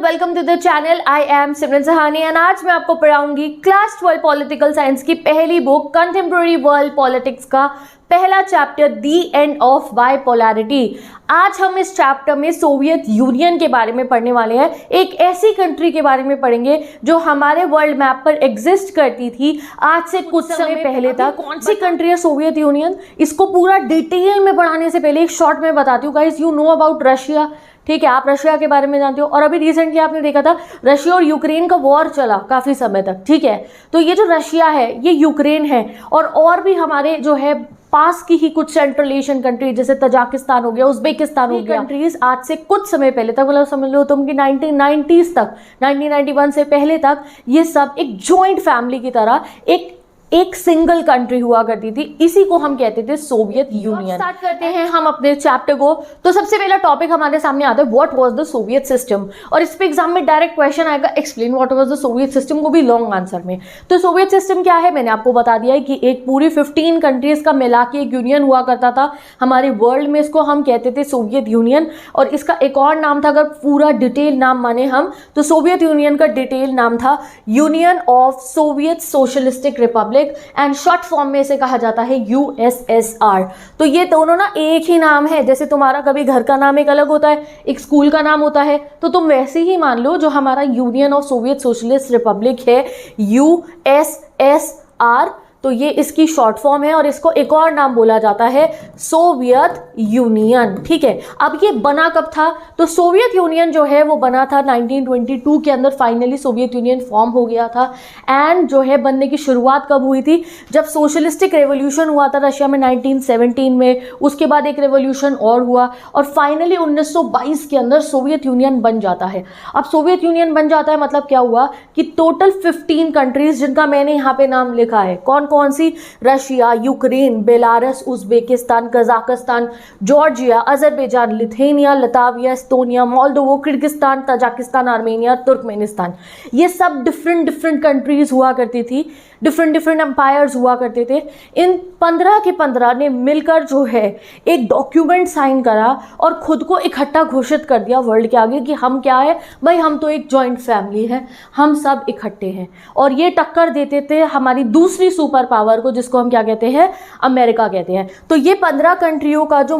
Welcome to the channel. I am Simran Sahani and आज मैं आपको पढ़ाऊंगी क्लास 12 पॉलिटिकल साइंस की पहली बुक कंटेम्प्रेरी वर्ल्ड पॉलिटिक्स का पहला chapter the end of bipolarity. आज हम इस चैप्टर में सोवियत यूनियन के बारे में पढ़ने वाले हैं। एक ऐसी कंट्री के बारे में पढ़ेंगे जो हमारे वर्ल्ड मैप पर एग्जिस्ट करती थी आज से कुछ समय पहले तक। कौन सी कंट्री है सोवियत यूनियन, इसको पूरा डिटेल में पढ़ाने से पहले एक शॉर्ट में बताती हूँ guys. You know about Russia, ठीक है, आप रशिया के बारे में जानते हो। और अभी रिसेंटली आपने देखा था रशिया और यूक्रेन का वॉर चला काफी समय तक, ठीक है। तो ये जो रशिया है ये यूक्रेन है और भी हमारे जो है पास की ही कुछ सेंट्रल एशियन कंट्री जैसे तजाकिस्तान हो गया, उज्बेकिस्तान हो गया, कंट्रीज आज से कुछ समय पहले तक, मतलब समझ लो तुम कि 1990s तक, 1991 से पहले तक ये सब एक जॉइंट फैमिली की तरह एक सिंगल कंट्री हुआ करती थी। इसी को हम कहते थे सोवियत यूनियन। स्टार्ट करते हैं हम अपने चैप्टर को। तो सबसे पहला टॉपिक हमारे सामने आता है what was the Soviet system, और इस पे एग्जाम में डायरेक्ट क्वेश्चन आएगा explain what was the Soviet system, को भी लॉन्ग आंसर में। तो सोवियत सिस्टम क्या है, मैंने आपको बता दिया है कि एक पूरी 15 कंट्रीज का मिला के एक यूनियन हुआ करता था हमारे वर्ल्ड में। इसको हम कहते थे सोवियत यूनियन, और इसका एक और नाम था, अगर पूरा डिटेल नाम माने हम तो सोवियत यूनियन का डिटेल नाम था union of Soviet socialistic Republic, and short form में इसे कहा जाता है यूएसएसआर। तो ये दोनों ना एक ही नाम है। जैसे तुम्हारा कभी घर का नाम एक अलग होता है, एक स्कूल का नाम होता है, तो तुम वैसे ही मान लो जो हमारा union of Soviet socialist Republic है यूएसएसआर, तो ये इसकी शॉर्ट फॉर्म है और इसको एक और नाम बोला जाता है सोवियत यूनियन, ठीक है। अब ये बना कब था, तो सोवियत यूनियन जो है वो बना था 1922 के अंदर। फाइनली सोवियत यूनियन फॉर्म हो गया था। एंड जो है बनने की शुरुआत कब हुई थी, जब सोशलिस्टिक रेवोल्यूशन हुआ था रशिया में 1917 में। उसके बाद एक रेवोल्यूशन और हुआ और फाइनली 1922 के अंदर सोवियत यूनियन बन जाता है। अब सोवियत यूनियन बन जाता है मतलब क्या हुआ कि टोटल 15 कंट्रीज जिनका मैंने यहाँ पे नाम लिखा है, कौन सी, Russia, Ukraine, Belarus, Uzbekistan, Kazakhstan, Georgia, Azerbaijan, Lithuania, Latvia, Estonia, Moldova, Kyrgyzstan, Tajikistan, Armenia, Turkmenistan, ये सब डिफरेंट कंट्रीज हुआ करती थी, डिफरेंट एम्पायर्स हुआ करते थे। इन 15 के 15 ने मिलकर जो है एक डॉक्यूमेंट साइन करा और खुद को इकट्ठा घोषित कर दिया वर्ल्ड के आगे कि हम क्या है भाई, हम तो एक जॉइंट फैमिली है, हम सब इकट्ठे हैं। और ये टक्कर देते थे हमारी दूसरी सुपर पावर को, जिसको हम क्या कहते हैं, अमेरिका कहते हैं। तो ये 15 कंट्रियों का जो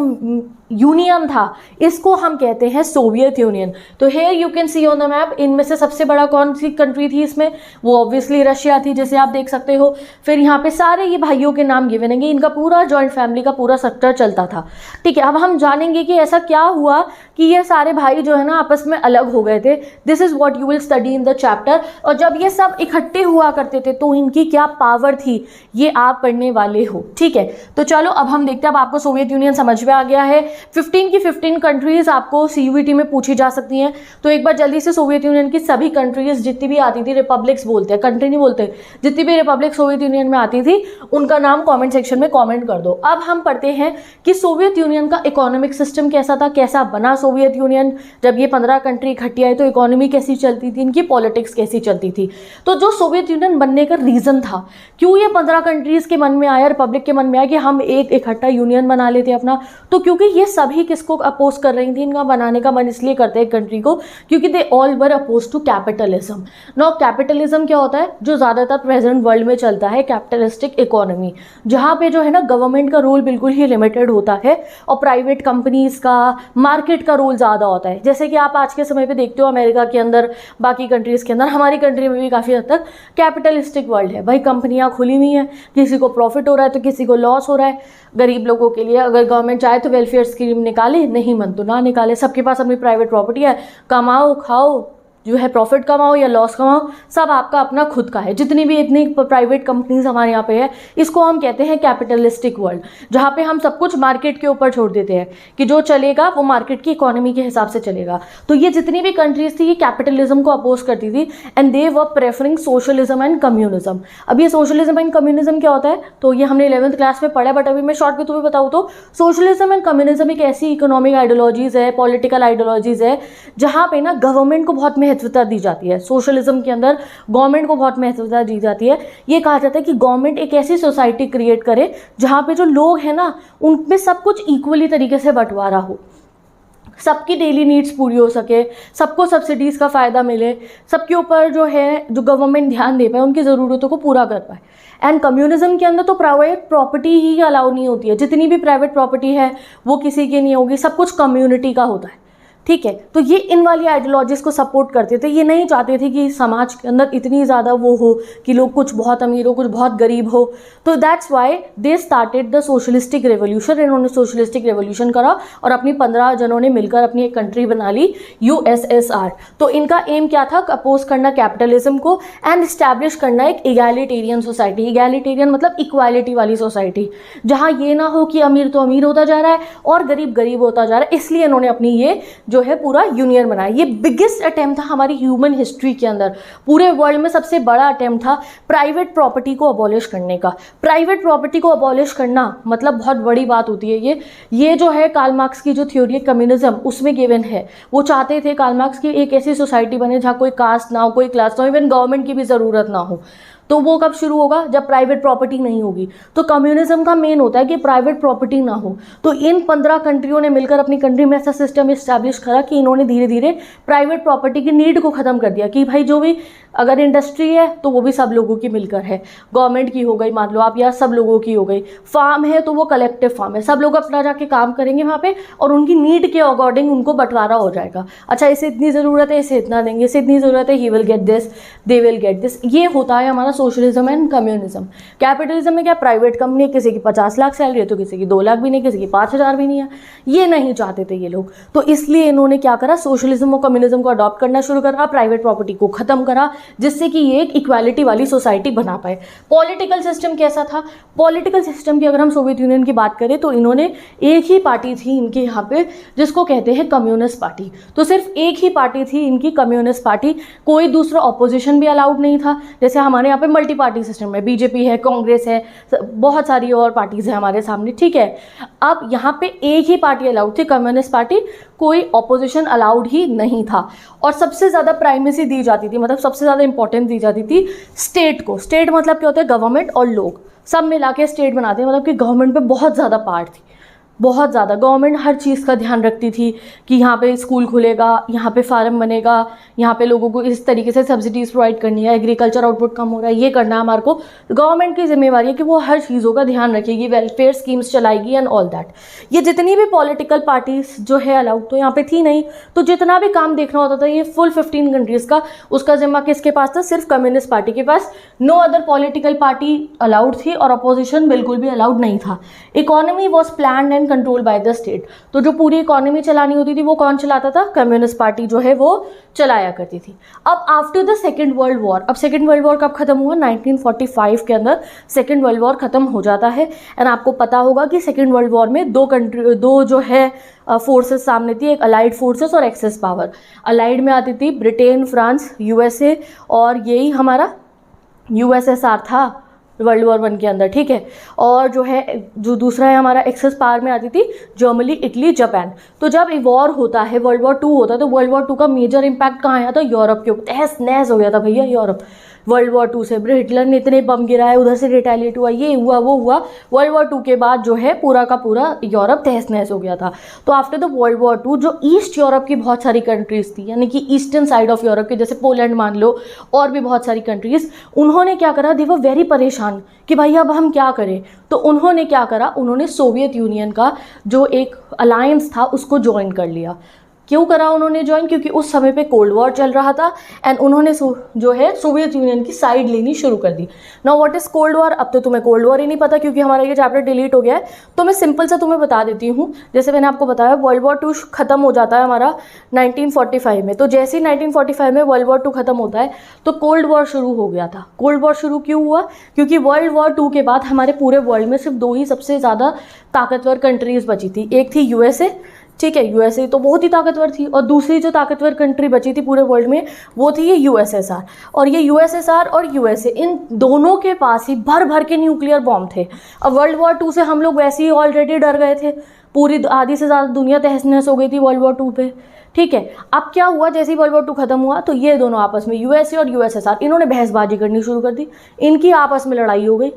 यूनियन था इसको हम कहते हैं सोवियत यूनियन। तो here you can see on the map, इनमें से सबसे बड़ा कौन सी कंट्री थी इसमें, वो ऑब्वियसली रशिया थी, जैसे आप देख सकते हो। फिर यहाँ पे सारे ये भाइयों के नाम गिवन हैं, इनका पूरा जॉइंट फैमिली का पूरा स्ट्रक्चर चलता था, ठीक है। अब हम जानेंगे कि ऐसा क्या हुआ कि ये सारे भाई जो है ना आपस में अलग हो गए थे। This is what you will study in the chapter. और जब ये सब इकट्ठे हुआ करते थे तो इनकी क्या पावर थी ये आप पढ़ने वाले हो, ठीक है। तो चलो अब हम देखते हैं। अब आपको सोवियत यूनियन समझ में आ गया है। 15 की 15 कंट्रीज आपको सीयूईटी में पूछी जा सकती हैं। तो एक बार जल्दी से सोवियत यूनियन की सभी कंट्रीज जितनी भी आती थी, रिपब्लिक्स बोलते हैं, कंट्री नहीं बोलते, जितनी भी रिपब्लिक सोवियत यूनियन में आती थी उनका नाम कमेंट सेक्शन में कमेंट कर दो। अब हम पढ़ते हैं कि सोवियत यूनियन का इकोनॉमिक सिस्टम कैसा था, कैसा बना सोवियत यूनियन। जब ये 15 कंट्री इकट्ठी आई तो इकोनॉमी कैसी चलती थी, इनकी पॉलिटिक्स कैसी चलती थी। तो जो सोवियत यूनियन बनने का रीजन था, क्यों ये 15 कंट्रीज के मन में आया, रिपब्लिक के मन में आया कि हम एक इकट्ठा यूनियन बना लेते अपना, तो क्योंकि ये सभी किसको अपोज कर रही थी, इनका बनाने का मन इसलिए करते हैं कंट्री को क्योंकि they all were oppose to capitalism. No, capitalism क्या होता है, जो ज़्यादातर प्रेजेंट वर्ल्ड में चलता है, कैपिटलिस्टिक इकोनॉमी, जहाँ पे जो है ना गवर्नमेंट का रोल बिल्कुल ही लिमिटेड होता है और प्राइवेट कंपनीज का, मार्केट का रोल ज़्यादा होता है। जैसे कि आप आज के समय पे देखते हो अमेरिका के अंदर, बाकी कंट्रीज़ के अंदर, हमारी कंट्री में भी काफ़ी हद तक कैपिटलिस्टिक वर्ल्ड है भाई। कंपनियाँ खुली हुई हैं, किसी को प्रॉफिट हो रहा है तो किसी को लॉस हो रहा है। गरीब लोगों के लिए अगर गवर्नमेंट चाहे तो वेलफेयर स्कीम निकाले, नहीं मन तो ना निकाले। सबके पास अपनी प्राइवेट प्रॉपर्टी है, कमाओ खाओ, जो है प्रॉफिट कमाओ या लॉस कमाओ, सब आपका अपना खुद का है। जितनी भी इतनी प्राइवेट कंपनीज हमारे यहाँ पे है, इसको हम कहते हैं कैपिटलिस्टिक वर्ल्ड, जहाँ पे हम सब कुछ मार्केट के ऊपर छोड़ देते हैं कि जो चलेगा वो मार्केट की इकोनॉमी के हिसाब से चलेगा। तो ये जितनी भी कंट्रीज थी ये कैपिटलिज्म को अपोज करती थी and they were preferring socialism and communism. अब ये सोशलिज्म एंड कम्युनिज्म क्या होता है, तो ये हमने 11th क्लास में पढ़ा, बट अभी मैं शॉर्ट में तुम्हें बताऊँ तो सोशलिज्म एंड कम्युनिज्म एक ऐसी इकोनॉमिक आइडियोलॉजीज है, पॉलिटिकल आइडियोलॉजीज है, जहाँ पे ना गवर्नमेंट को बहुत महत्वता दी जाती है। सोशलिज्म के अंदर गवर्नमेंट को बहुत महत्वता दी जाती है। ये कहा जाता है कि गवर्नमेंट एक ऐसी सोसाइटी क्रिएट करे जहाँ पे जो लोग हैं ना उनमें सब कुछ इक्वली तरीके से बंटवारा हो। सबकी डेली नीड्स पूरी हो सके, सबको सब्सिडीज़ का फ़ायदा मिले, सबके ऊपर जो है जो गवर्नमेंट ध्यान दे पाए, उनकी ज़रूरतों को पूरा कर पाए। एंड कम्युनिज्म के अंदर तो प्राइवेट प्रॉपर्टी ही अलाउ नहीं होती है, जितनी भी प्राइवेट प्रॉपर्टी है वो किसी की नहीं होगी, सब कुछ कम्युनिटी का होता है, ठीक है। तो ये इन वाली आइडियोलॉजीज़ को सपोर्ट करते थे। ये नहीं चाहते थे कि समाज के अंदर इतनी ज़्यादा वो हो कि लोग कुछ बहुत अमीर हो, कुछ बहुत गरीब हो। तो that's why they started the socialistic revolution. इन्होंने सोशलिस्टिक रेवोल्यूशन करा और अपनी 15 जनों ने मिलकर अपनी एक कंट्री बना ली, USSR। तो इनका एम क्या था? अपोज करना कैपिटलिज्म को एंड इस्टेब्लिश करना एक इगैलिटेरियन सोसाइटी। इगैलिटेरियन मतलब इक्वालिटी वाली सोसाइटी, जहाँ ये ना हो कि अमीर तो अमीर होता जा रहा है और गरीब गरीब होता जा रहा है। इसलिए इन्होंने अपनी ये जो है पूरा यूनियन बनाया। ये बिगेस्ट अटेम्प्ट था हमारी ह्यूमन हिस्ट्री के अंदर, पूरे वर्ल्ड में सबसे बड़ा अटेम्प्ट था प्राइवेट प्रॉपर्टी को अबॉलिश करने का। प्राइवेट प्रॉपर्टी को अबॉलिश करना मतलब बहुत बड़ी बात होती है। ये जो है कार्ल मार्क्स की जो थ्योरी है कम्युनिज्म, उसमें गिवन है। वो चाहते थे कार्ल मार्क्स की एक ऐसी सोसाइटी बने जहाँ कोई कास्ट ना हो, कोई क्लास ना हो, इवन गवर्नमेंट की भी ज़रूरत ना हो। तो वो कब शुरू होगा? जब प्राइवेट प्रॉपर्टी नहीं होगी। तो कम्युनिज्म का मेन होता है कि प्राइवेट प्रॉपर्टी ना हो। तो इन 15 कंट्रियों ने मिलकर अपनी कंट्री में ऐसा सिस्टम इस्टेब्लिश करा कि इन्होंने धीरे धीरे प्राइवेट प्रॉपर्टी की नीड को ख़त्म कर दिया कि भाई जो भी अगर इंडस्ट्री है तो वो भी सब लोगों की मिलकर है, गवर्नमेंट की हो गई मान लो आप, या सब लोगों की हो गई। फार्म है तो वो कलेक्टिव फार्म है, सब लोग अपना जाके काम करेंगे वहाँ पे और उनकी नीड के अकॉर्डिंग उनको बंटवारा हो जाएगा। अच्छा इसे इतनी ज़रूरत है, इसे इतना देंगे, इसे इतनी ज़रूरत है, he will get this, they will get this. ये होता है हमारा सोशलिज्म एंड कम्युनिज्म। कैपिटलिज्म में क्या? प्राइवेट कंपनी, किसी की 50 लाख सैलरी है तो किसी की 2 लाख भी नहीं, किसी की 5,000 भी नहीं है। ये नहीं चाहते थे ये लोग। तो इसलिए इन्होंने क्या करा? सोशलिज्म और कम्युनिज्म को अडॉप्ट करना शुरू करा, प्राइवेट प्रॉपर्टी को ख़त्म करा, जिससे कि ये एक इक्वालिटी वाली सोसाइटी बना पाए। पॉलिटिकल सिस्टम कैसा था? पॉलिटिकल सिस्टम की अगर हम सोवियत यूनियन की बात करें तो इन्होंने एक ही पार्टी थी इनके यहाँ पे, जिसको कहते हैं कम्युनिस्ट पार्टी। तो सिर्फ एक ही पार्टी थी इनकी, कम्युनिस्ट पार्टी। कोई दूसरा ऑपोजिशन भी अलाउड नहीं था। जैसे हमारे यहाँ पे मल्टी पार्टी सिस्टम है, बीजेपी है, कांग्रेस है, बहुत सारी और पार्टीज हैं हमारे सामने, ठीक है। अब यहाँ पे एक ही पार्टी अलाउड थी, कम्युनिस्ट पार्टी। कोई ऑपोजिशन अलाउड ही नहीं था। और सबसे ज़्यादा प्राइमेसी दी जाती थी, मतलब सबसे ज़्यादा इंपॉर्टेंस दी जाती थी स्टेट को। स्टेट मतलब क्या होता है? गवर्नमेंट और लोग सब मिला के स्टेट बनाते हैं। मतलब कि गवर्नमेंट पे बहुत ज़्यादा पार्ट थी, बहुत ज़्यादा। गवर्नमेंट हर चीज़ का ध्यान रखती थी कि यहाँ पे स्कूल खुलेगा, यहाँ पे फार्म बनेगा, यहाँ पे लोगों को इस तरीके से सब्सिडीज़ प्रोवाइड करनी है, एग्रीकल्चर आउटपुट कम हो रहा है, ये करना है हमारे को। गवर्नमेंट की जिम्मेवारी है कि वो हर चीज़ों का ध्यान रखेगी, वेलफेयर स्कीम्स चलाएगी एंड ऑल दैट। ये जितनी भी पॉलिटिकल पार्टीज जो है अलाउड तो यहाँ पे थी नहीं। तो जितना भी काम देखना होता था ये फुल 15 कंट्रीज़ का, उसका जिम्मा किसके पास था? सिर्फ कम्युनिस्ट पार्टी के पास। No other political party allowed थी और अपोजिशन बिल्कुल भी अलाउड नहीं था। Economy was planned and controlled by the state. तो जो पूरी इकोनॉमी चलानी होती थी वो कौन चलाता था? कम्युनिस्ट पार्टी जो है वो चलाया करती थी। अब after the second world war, अब सेकेंड वर्ल्ड वॉर कब खत्म हुआ? 1945 के अंदर सेकेंड वर्ल्ड वॉर खत्म हो जाता है। एंड आपको पता होगा कि सेकेंड वर्ल्ड वॉर में दो जो है फोर्सेस सामने थी, एक अलाइड फोर्सेस और एक्सेस पावर। अलाइड में आती थी ब्रिटेन, फ्रांस, USA, और यही हमारा USSR था वर्ल्ड वॉर 1 के अंदर, ठीक है। और जो है जो दूसरा है हमारा एक्सेस पावर में आती थी जर्मनी, इटली, जापान। तो जब वॉर होता है, वर्ल्ड वॉर 2 होता है, तो वर्ल्ड वॉर 2 का मेजर इम्पैक्ट कहाँ आया था? यूरोप के ऊपर। तहस नहस हो गया था भैया यूरोप वर्ल्ड वॉर 2 से। हिटलर ने इतने बम गिराए, उधर से रिटेलिएट हुआ, ये हुआ वो हुआ। वर्ल्ड वॉर 2 के बाद जो है पूरा का पूरा यूरोप तहस नहस हो गया था। तो आफ्टर द वर्ल्ड वॉर 2 जो ईस्ट यूरोप की बहुत सारी कंट्रीज थी, यानी कि ईस्टर्न साइड ऑफ यूरोप के, जैसे पोलैंड मान लो और भी बहुत सारी कंट्रीज, उन्होंने क्या करा? दे वर वेरी परेशान कि भाई अब हम क्या करें। तो उन्होंने क्या करा? उन्होंने सोवियत यूनियन का जो एक अलायंस था उसको ज्वाइन कर लिया। क्यों करा उन्होंने ज्वाइन? क्योंकि उस समय पे कोल्ड वॉर चल रहा था एंड उन्होंने जो है सोवियत यूनियन की साइड लेनी शुरू कर दी। Now what is cold war? अब तो तुम्हें कोल्ड वॉर ही नहीं पता क्योंकि हमारा ये चैप्टर डिलीट हो गया है। तो मैं सिंपल सा तुम्हें बता देती हूँ। जैसे मैंने आपको बताया वर्ल्ड वॉर 2 खत्म हो जाता है हमारा 1945 में। तो जैसे ही 1945 में वर्ल्ड वॉर 2 खत्म होता है तो कोल्ड वॉर शुरू हो गया था। कोल्ड वॉर शुरू क्यों हुआ? क्योंकि वर्ल्ड वॉर 2 के बाद हमारे पूरे वर्ल्ड में सिर्फ 2 ही सबसे ज़्यादा ताकतवर कंट्रीज बची थी। एक थी USA, ठीक है, USA तो बहुत ही ताकतवर थी, और दूसरी जो ताकतवर कंट्री बची थी पूरे वर्ल्ड में वो थी ये USSR। और ये USSR और USA इन दोनों के पास ही भर भर के न्यूक्लियर बॉम्ब थे। अब वर्ल्ड वॉर 2 से हम लोग वैसे ही ऑलरेडी डर गए थे, पूरी आधी से ज़्यादा दुनिया तहस नहस हो गई थी वर्ल्ड वॉर 2 पे, ठीक है। अब क्या हुआ? जैसे ही वर्ल्ड वॉर 2 खत्म हुआ तो ये दोनों आपस में USA और USSR इन्होंने बहसबाजी करनी शुरू कर दी। इनकी आपस में लड़ाई हो गई।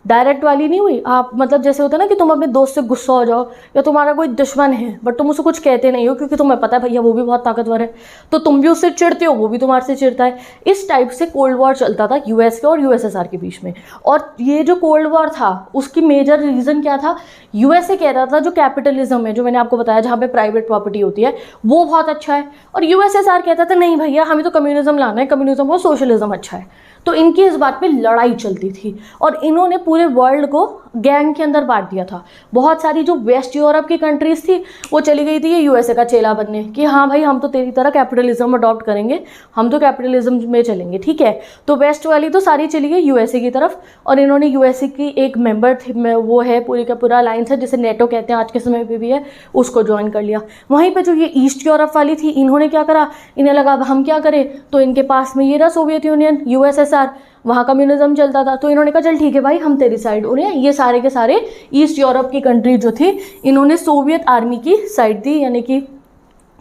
डायरेक्ट वाली नहीं हुई। आप मतलब जैसे होता है ना कि तुम अपने दोस्त से गुस्सा हो जाओ या तुम्हारा कोई दुश्मन है बट तुम उससे कुछ कहते नहीं हो क्योंकि तुम्हें पता है भैया वो भी बहुत ताकतवर है, तो तुम भी उससे चिढ़ते हो, वो भी तुम्हारे से चिढ़ता है। इस टाइप से कोल्ड वॉर चलता था यूएस के और यूएसएसआर के बीच में। और ये जो कोल्ड वॉर था उसकी मेजर रीज़न क्या था, यूएसए कह रहा था जो कैपिटलिज्म है, जो मैंने आपको बताया जहाँ पे प्राइवेट प्रॉपर्टी होती है, वो बहुत अच्छा है, और यूएसएसआर कहता था नहीं भैया हमें तो कम्युनिज्म लाना है, कम्युनिज्म और सोशलिज्म अच्छा है। तो इनकी इस बात पे लड़ाई चलती थी और इन्होंने पूरे वर्ल्ड को गैंग के अंदर बांट दिया था। बहुत सारी जो वेस्ट यूरोप की कंट्रीज थी वो चली गई थी ये यूएसए का चेला बनने कि हाँ भाई हम तो तेरी तरह कैपिटलिज्म अडॉप्ट करेंगे, हम तो कैपिटलिज्म में चलेंगे, ठीक है। तो वेस्ट वाली तो सारी चली गई यूएसए की तरफ और इन्होंने यूएसए की एक मेंबर वो है पूरी का पूरा अलायंस है जिसे नेटो कहते हैं आज के समय पे भी है, उसको ज्वाइन कर लिया। वहीं पर जो ये ईस्ट यूरोप वाली थी इन्होंने क्या करा, इन्हें लगा अब हम क्या करें, तो इनके पास में ये रहा सोवियत यूनियन यूएसएसआर, वहाँ कम्युनिज्म चलता था, तो इन्होंने कहा चल ठीक है भाई हम तेरी साइड। उन्हें ये सारे के सारे ईस्ट यूरोप की कंट्री जो थी इन्होंने सोवियत आर्मी की साइड दी, यानी कि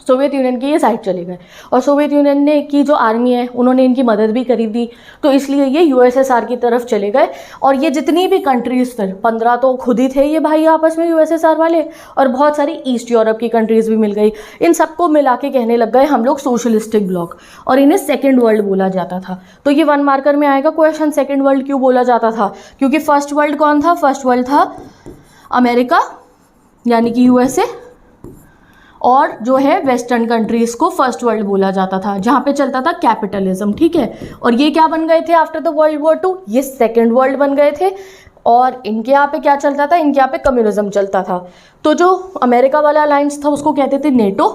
सोवियत यूनियन की ये साइड चले गए। और सोवियत यूनियन ने की जो आर्मी है उन्होंने इनकी मदद भी करी थी, तो इसलिए ये यूएसएसआर की तरफ चले गए। और ये जितनी भी कंट्रीज़ थे 15 तो खुद ही थे ये भाई आपस में यूएसएसआर वाले, और बहुत सारी ईस्ट यूरोप की कंट्रीज़ भी मिल गई। इन सबको मिला के कहने लग गए हम लोग सोशलिस्टिक ब्लॉक, और इन्हें सेकेंड वर्ल्ड बोला जाता था। तो ये 1 मार्कर में आएगा क्वेश्चन, सेकेंड वर्ल्ड क्यों बोला जाता था, क्योंकि फर्स्ट वर्ल्ड कौन था, फर्स्ट वर्ल्ड था अमेरिका यानी कि यूएसए, और जो है वेस्टर्न कंट्रीज़ को फर्स्ट वर्ल्ड बोला जाता था जहाँ पे चलता था कैपिटलिज्म, ठीक है। और ये क्या बन गए थे आफ्टर द वर्ल्ड वॉर 2, ये सेकेंड वर्ल्ड बन गए थे। और इनके यहाँ पे क्या चलता था, इनके यहाँ पे कम्युनिज्म चलता था। तो जो अमेरिका वाला अलायंस था उसको कहते थे नेटो,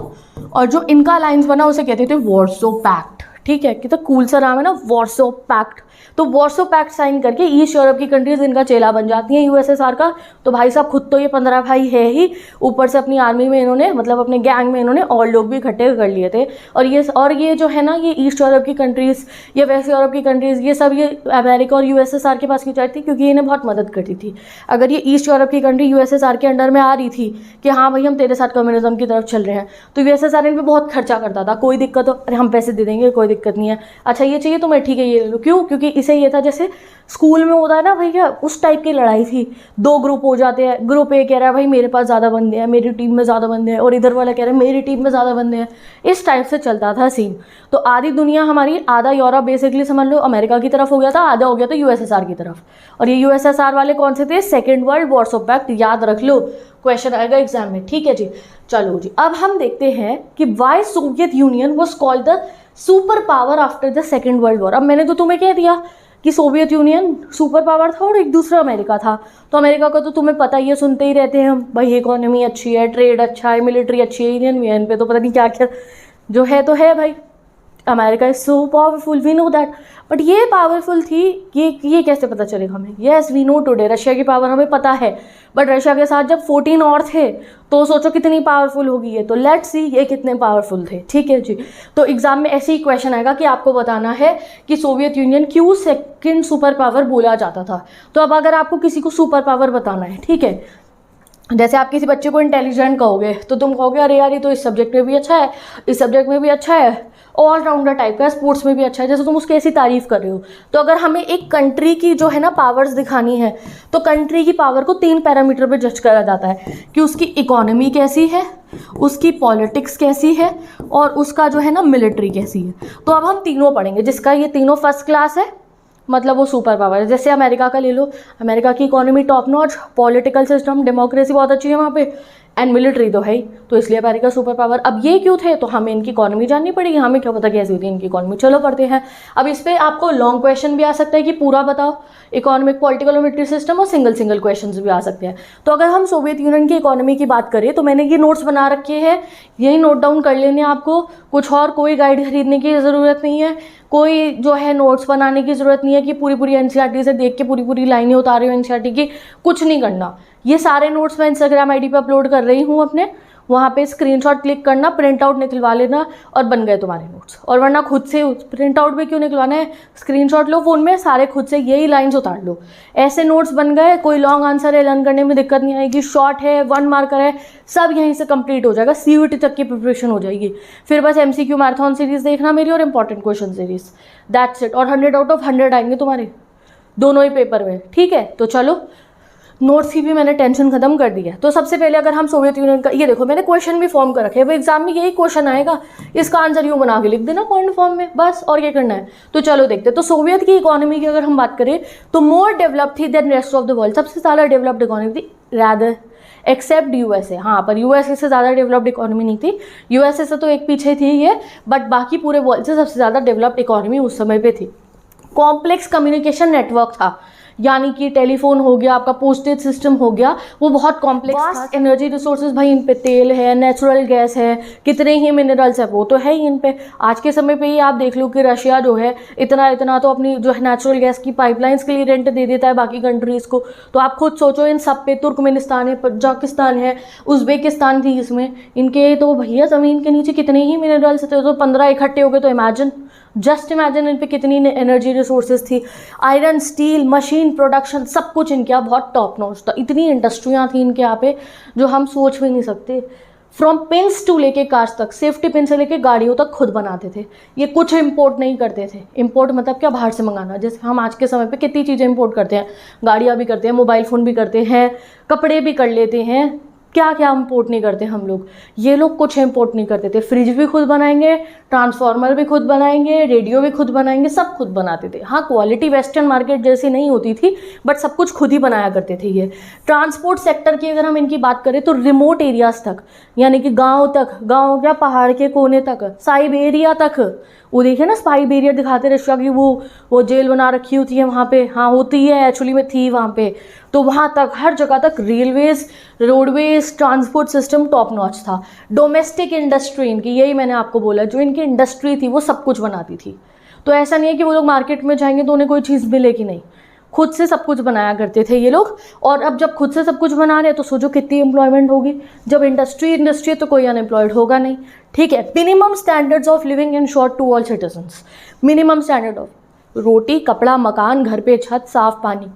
और जो इनका अलायंस बना उसे कहते थे वॉर्सो पैक्ट, ठीक है। कितना कूल सा नाम है ना, वॉर्सो पैक्ट। तो वॉर्सो पैक्ट साइन करके ईस्ट यूरोप की कंट्रीज इनका चेला बन जाती हैं यूएसएसआर का। तो भाई साहब खुद तो ये 15 भाई है ही, ऊपर से अपनी आर्मी में इन्होंने मतलब अपने गैंग में इन्होंने और लोग भी इकट्ठे कर लिए थे। और ये जो है ना ये ईस्ट यूरोप की कंट्रीज़, ये वेस्ट यूरोप की कंट्रीज़, ये सब ये अमेरिका और यूएसएसआर के पास क्यों चाहती थी, क्योंकि इन्हें बहुत मदद करती थी। अगर ये ईस्ट यूरोप की कंट्री यूएसएसआर के अंडर में आ रही थी कि हाँ भाई हम तेरे साथ कम्युनिज्म की तरफ चल रहे हैं, तो यूएसएसआर इन पर बहुत खर्चा करता था। कोई दिक्कत हो, अरे हम पैसे दे देंगे, कोई दिक्कत नहीं है, अच्छा ये चाहिए तुम्हें, ठीक है ये ले लो। क्यों, क्योंकि इसे ये था जैसे स्कूल में होता है ना भैया, उस टाइप की लड़ाई थी। 2 ग्रुप हो जाते हैं, ग्रुप ए कह रहा है भाई मेरे पास ज़्यादा बंदे हैं, मेरी टीम में ज़्यादा बंदे हैं, और इधर वाला कह रहा है मेरी टीम में ज़्यादा बंदे हैं। इस टाइप से चलता था सीन। तो आधी दुनिया हमारी, आधा यूरोप बेसिकली समझ लो अमेरिका की तरफ हो गया था, आधा हो गया था यूएसएसआर की तरफ। और ये यूएसएसआर वाले कौन से थे, सेकेंड वर्ल्ड वॉर्सो पैक्ट, याद रख लो, क्वेश्चन आएगा एग्जाम में, ठीक है जी। चलो जी, अब हम देखते हैं कि why Soviet Union was called the super power after the second world war. अब मैंने तो तुम्हें कह दिया कि सोवियत यूनियन सुपर पावर था और एक दूसरा अमेरिका था। तो अमेरिका का तो तुम्हें पता ही है, सुनते ही रहते हैं हम भाई, इकोनॉमी अच्छी है, ट्रेड अच्छा है, मिलिट्री अच्छी है, इंडियन पे तो पता नहीं क्या क्या जो है तो है भाई, America is so powerful, we know that. But ये पावरफुल थी, ये कैसे पता चलेगा हमें, yes we know today Russia की पावर हमें पता है, बट रशिया के साथ जब 14 और थे तो सोचो कितनी पावरफुल होगी ये। तो लेट्स सी ये कितने पावरफुल थे, ठीक है जी। तो एग्जाम में ऐसे ही क्वेश्चन आएगा कि आपको बताना है कि सोवियत यूनियन क्यों सेकंड सुपर पावर बोला जाता था। तो अब अगर आपको किसी को सुपर पावर बताना है, ठीक है, जैसे आप किसी बच्चे को इंटेलिजेंट कहोगे तो तुम कहोगे अरे यार ये तो इस सब्जेक्ट में भी अच्छा है, इस सब्जेक्ट में भी अच्छा है, ऑलराउंडर टाइप का, स्पोर्ट्स में भी अच्छा है, जैसे तुम उसकी ऐसी तारीफ कर रहे हो। तो अगर हमें एक कंट्री की जो है ना पावर्स दिखानी है तो कंट्री की पावर को 3 पैरामीटर पे जज करा जाता है कि उसकी इकोनॉमी कैसी है, उसकी पॉलिटिक्स कैसी है, और उसका जो है ना मिलिट्री कैसी है। तो अब हम तीनों पढ़ेंगे, जिसका ये तीनों फर्स्ट क्लास है मतलब वो सुपर पावर है। जैसे अमेरिका का ले लो, अमेरिका की economy top notch, political system, democracy बहुत अच्छी है वहाँ पे, एंड मिलिट्री तो है ही, तो इसलिए अमेरिका सुपर पावर। अब ये क्यों थे, तो हमें इनकी इकोनॉमी जाननी पड़ेगी, हमें क्या पता कैसी होती है इनकी इकोनॉमी। चलो पढ़ते हैं। अब इस पर आपको लॉन्ग क्वेश्चन भी आ सकता है कि पूरा बताओ इकोनॉमिक, पॉलिटिकल और मिलिट्री सिस्टम, और सिंगल क्वेश्चन भी आ सकते हैं। तो अगर हम सोवियत यूनियन की इकोनॉमी की बात करें तो मैंने ये नोट्स बना रखे हैं, यही नोट डाउन कर लेने आपको, कुछ और कोई गाइड खरीदने की ज़रूरत नहीं है, कोई जो है नोट्स बनाने की ज़रूरत नहीं है कि पूरी एनसीईआरटी से देख के पूरी लाइनें उतार रही हूँ एनसीईआरटी की, कुछ नहीं करना। ये सारे नोट्स मैं इंस्टाग्राम आईडी पे अपलोड कर रही हूँ अपने, वहाँ पे स्क्रीनशॉट क्लिक करना, प्रिंट आउट निकलवा लेना और बन गए तुम्हारे नोट्स। और वरना खुद से प्रिंट आउट भी क्यों निकलवाना है, स्क्रीनशॉट लो फ़ोन में, सारे खुद से यही लाइन्स उतार लो, ऐसे नोट्स बन गए। कोई लॉन्ग आंसर है, लर्न करने में दिक्कत नहीं आएगी, शॉर्ट है, 1 मार्कर है, सब यहीं से कंप्लीट हो जाएगा, सीयूईटी तक की प्रिपरेशन हो जाएगी। फिर बस एमसीक्यू मैराथन सीरीज़ देखना मेरी और important question series, that's it. और 100 आउट ऑफ 100 आएंगे तुम्हारे, दोनों ही पेपर में, ठीक है। तो चलो नोट्स की भी मैंने टेंशन खत्म कर दी है। तो सबसे पहले अगर हम सोवियत यूनियन का, ये देखो मैंने क्वेश्चन भी फॉर्म कर रखे हैं, वो एग्जाम में यही क्वेश्चन आएगा, इसका आंसर यूँ बना के लिख देना पॉइंट फॉर्म में, बस और क्या करना है। तो चलो देखते हैं। तो सोवियत की इकोनॉमी की अगर हम बात करें तो मोर डेवलप्ड थी than rest of the world, सबसे ज़्यादा डेवलप्ड इकोनॉमी थी रैदर एक्सेप्ट यूएसए। हाँ, पर यूएसए से ज़्यादा डेवलप्ड इकोनॉमी नहीं थी, यूएसए से तो एक पीछे थी ये, बट बाकी पूरे वर्ल्ड से सबसे ज़्यादा डेवलप्ड इकोनॉमी उस समय पे थी। कॉम्प्लेक्स कम्युनिकेशन नेटवर्क था, यानी कि टेलीफोन हो गया, आपका पोस्टेज सिस्टम हो गया, वो बहुत कॉम्प्लेक्स था। एनर्जी रिसोर्सेज भाई इन पे तेल है, नेचुरल गैस है, कितने ही मिनरल्स है वो तो है ही इन पे। आज के समय पे ही आप देख लो कि रशिया जो है इतना तो अपनी जो है नेचुरल गैस की पाइपलाइंस के लिए रेंट दे देता है बाकी कंट्रीज़ को। तो आप खुद सोचो इन सब पे, तुर्कमेनिस्तान है, पाकिस्तान है, उज्बेकिस्तान थी इसमें, इनके तो भैया ज़मीन के नीचे कितने ही मिनरल्स थे। तो 15 इकट्ठे हो गए, तो इमेजिन, जस्ट इमेजिन इन पे कितनी एनर्जी रिसोर्सेज थी। आयरन, स्टील, मशीन प्रोडक्शन, सब कुछ इनके यहाँ बहुत टॉप नॉच था। इतनी इंडस्ट्रियाँ थी इनके यहाँ पे जो हम सोच भी नहीं सकते। फ्रॉम पिन्स टू लेके कार्स तक, सेफ्टी पिन से लेके गाड़ियों तक खुद बनाते थे। ये कुछ इंपोर्ट नहीं करते थे। इंपोर्ट मतलब क्या, बाहर से मंगाना। जैसे हम आज के समय पे कितनी चीज़ें इंपोर्ट करते हैं, गाड़ियाँ भी करते हैं, मोबाइल फ़ोन भी करते हैं, कपड़े भी कर लेते हैं, क्या क्या इंपोर्ट नहीं करते हम लोग। ये लोग कुछ इंपोर्ट नहीं करते थे। फ्रिज भी खुद बनाएंगे, ट्रांसफार्मर भी खुद बनाएंगे, रेडियो भी खुद बनाएंगे, सब खुद बनाते थे। हाँ, क्वालिटी वेस्टर्न मार्केट जैसी नहीं होती थी, बट सब कुछ खुद ही बनाया करते थे ये। ट्रांसपोर्ट सेक्टर की अगर हम इनकी बात करें तो रिमोट एरियाज़ तक, यानी कि गाँव तक, गाँव क्या पहाड़ के कोने तक, साइबेरिया तक। वो देखिए ना, साइबेरिया दिखाते रशिया की, वो जेल बना रखी होती है वहाँ पे। हाँ, होती है, एक्चुअली में थी वहाँ पे। तो वहाँ तक, हर जगह तक railways, roadways, transport system top notch था। डोमेस्टिक इंडस्ट्री इनकी, यही मैंने आपको बोला, जो इनकी इंडस्ट्री थी वो सब कुछ बनाती थी। तो ऐसा नहीं है कि वो लोग मार्केट में जाएंगे तो उन्हें कोई चीज़ मिलेगी, नहीं, खुद से सब कुछ बनाया करते थे ये लोग। और अब जब खुद से सब कुछ बना रहे हैं तो सोचो कितनी एम्प्लॉयमेंट होगी। जब इंडस्ट्री है तो कोई अनएम्प्लॉयड होगा नहीं, ठीक है। Minimum standards of living in short to all citizens. Minimum standard of रोटी, कपड़ा, मकान, घर पे छत, साफ पानी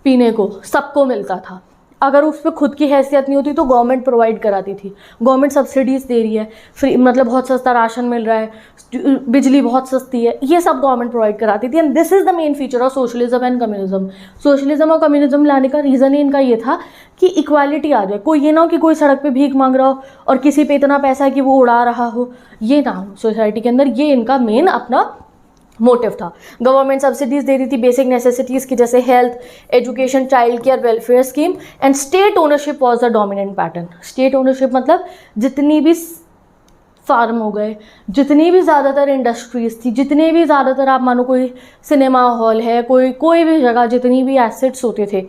पीने को सबको मिलता था। अगर उस पर खुद की हैसियत नहीं होती तो गवर्नमेंट प्रोवाइड कराती थी। गवर्नमेंट सब्सिडीज़ दे रही है, फ्री मतलब बहुत सस्ता राशन मिल रहा है, बिजली बहुत सस्ती है, ये सब गवर्नमेंट प्रोवाइड कराती थी। And this is the main feature of socialism and communism. Socialism और कम्युनिज्म लाने का रीज़न ही इनका ये था कि इक्वालिटी आ जाए। कोई ये ना हो कि कोई सड़क पे भीख मांग रहा हो और किसी पे इतना पैसा है कि वो उड़ा रहा हो, ये ना हो सोसाइटी के अंदर। ये इनका मेन अपना मोटिव था। गवर्नमेंट सब्सिडीज़ दे रही थी बेसिक नेसेसिटीज़ की, जैसे health, education, child care, welfare scheme. And state ownership was the dominant pattern. State ownership मतलब जितनी भी फार्म हो गए, जितनी भी ज़्यादातर इंडस्ट्रीज़ थी, जितने भी ज़्यादातर आप मानो कोई सिनेमा हॉल है, कोई भी जगह, जितनी भी एसेट्स होते थे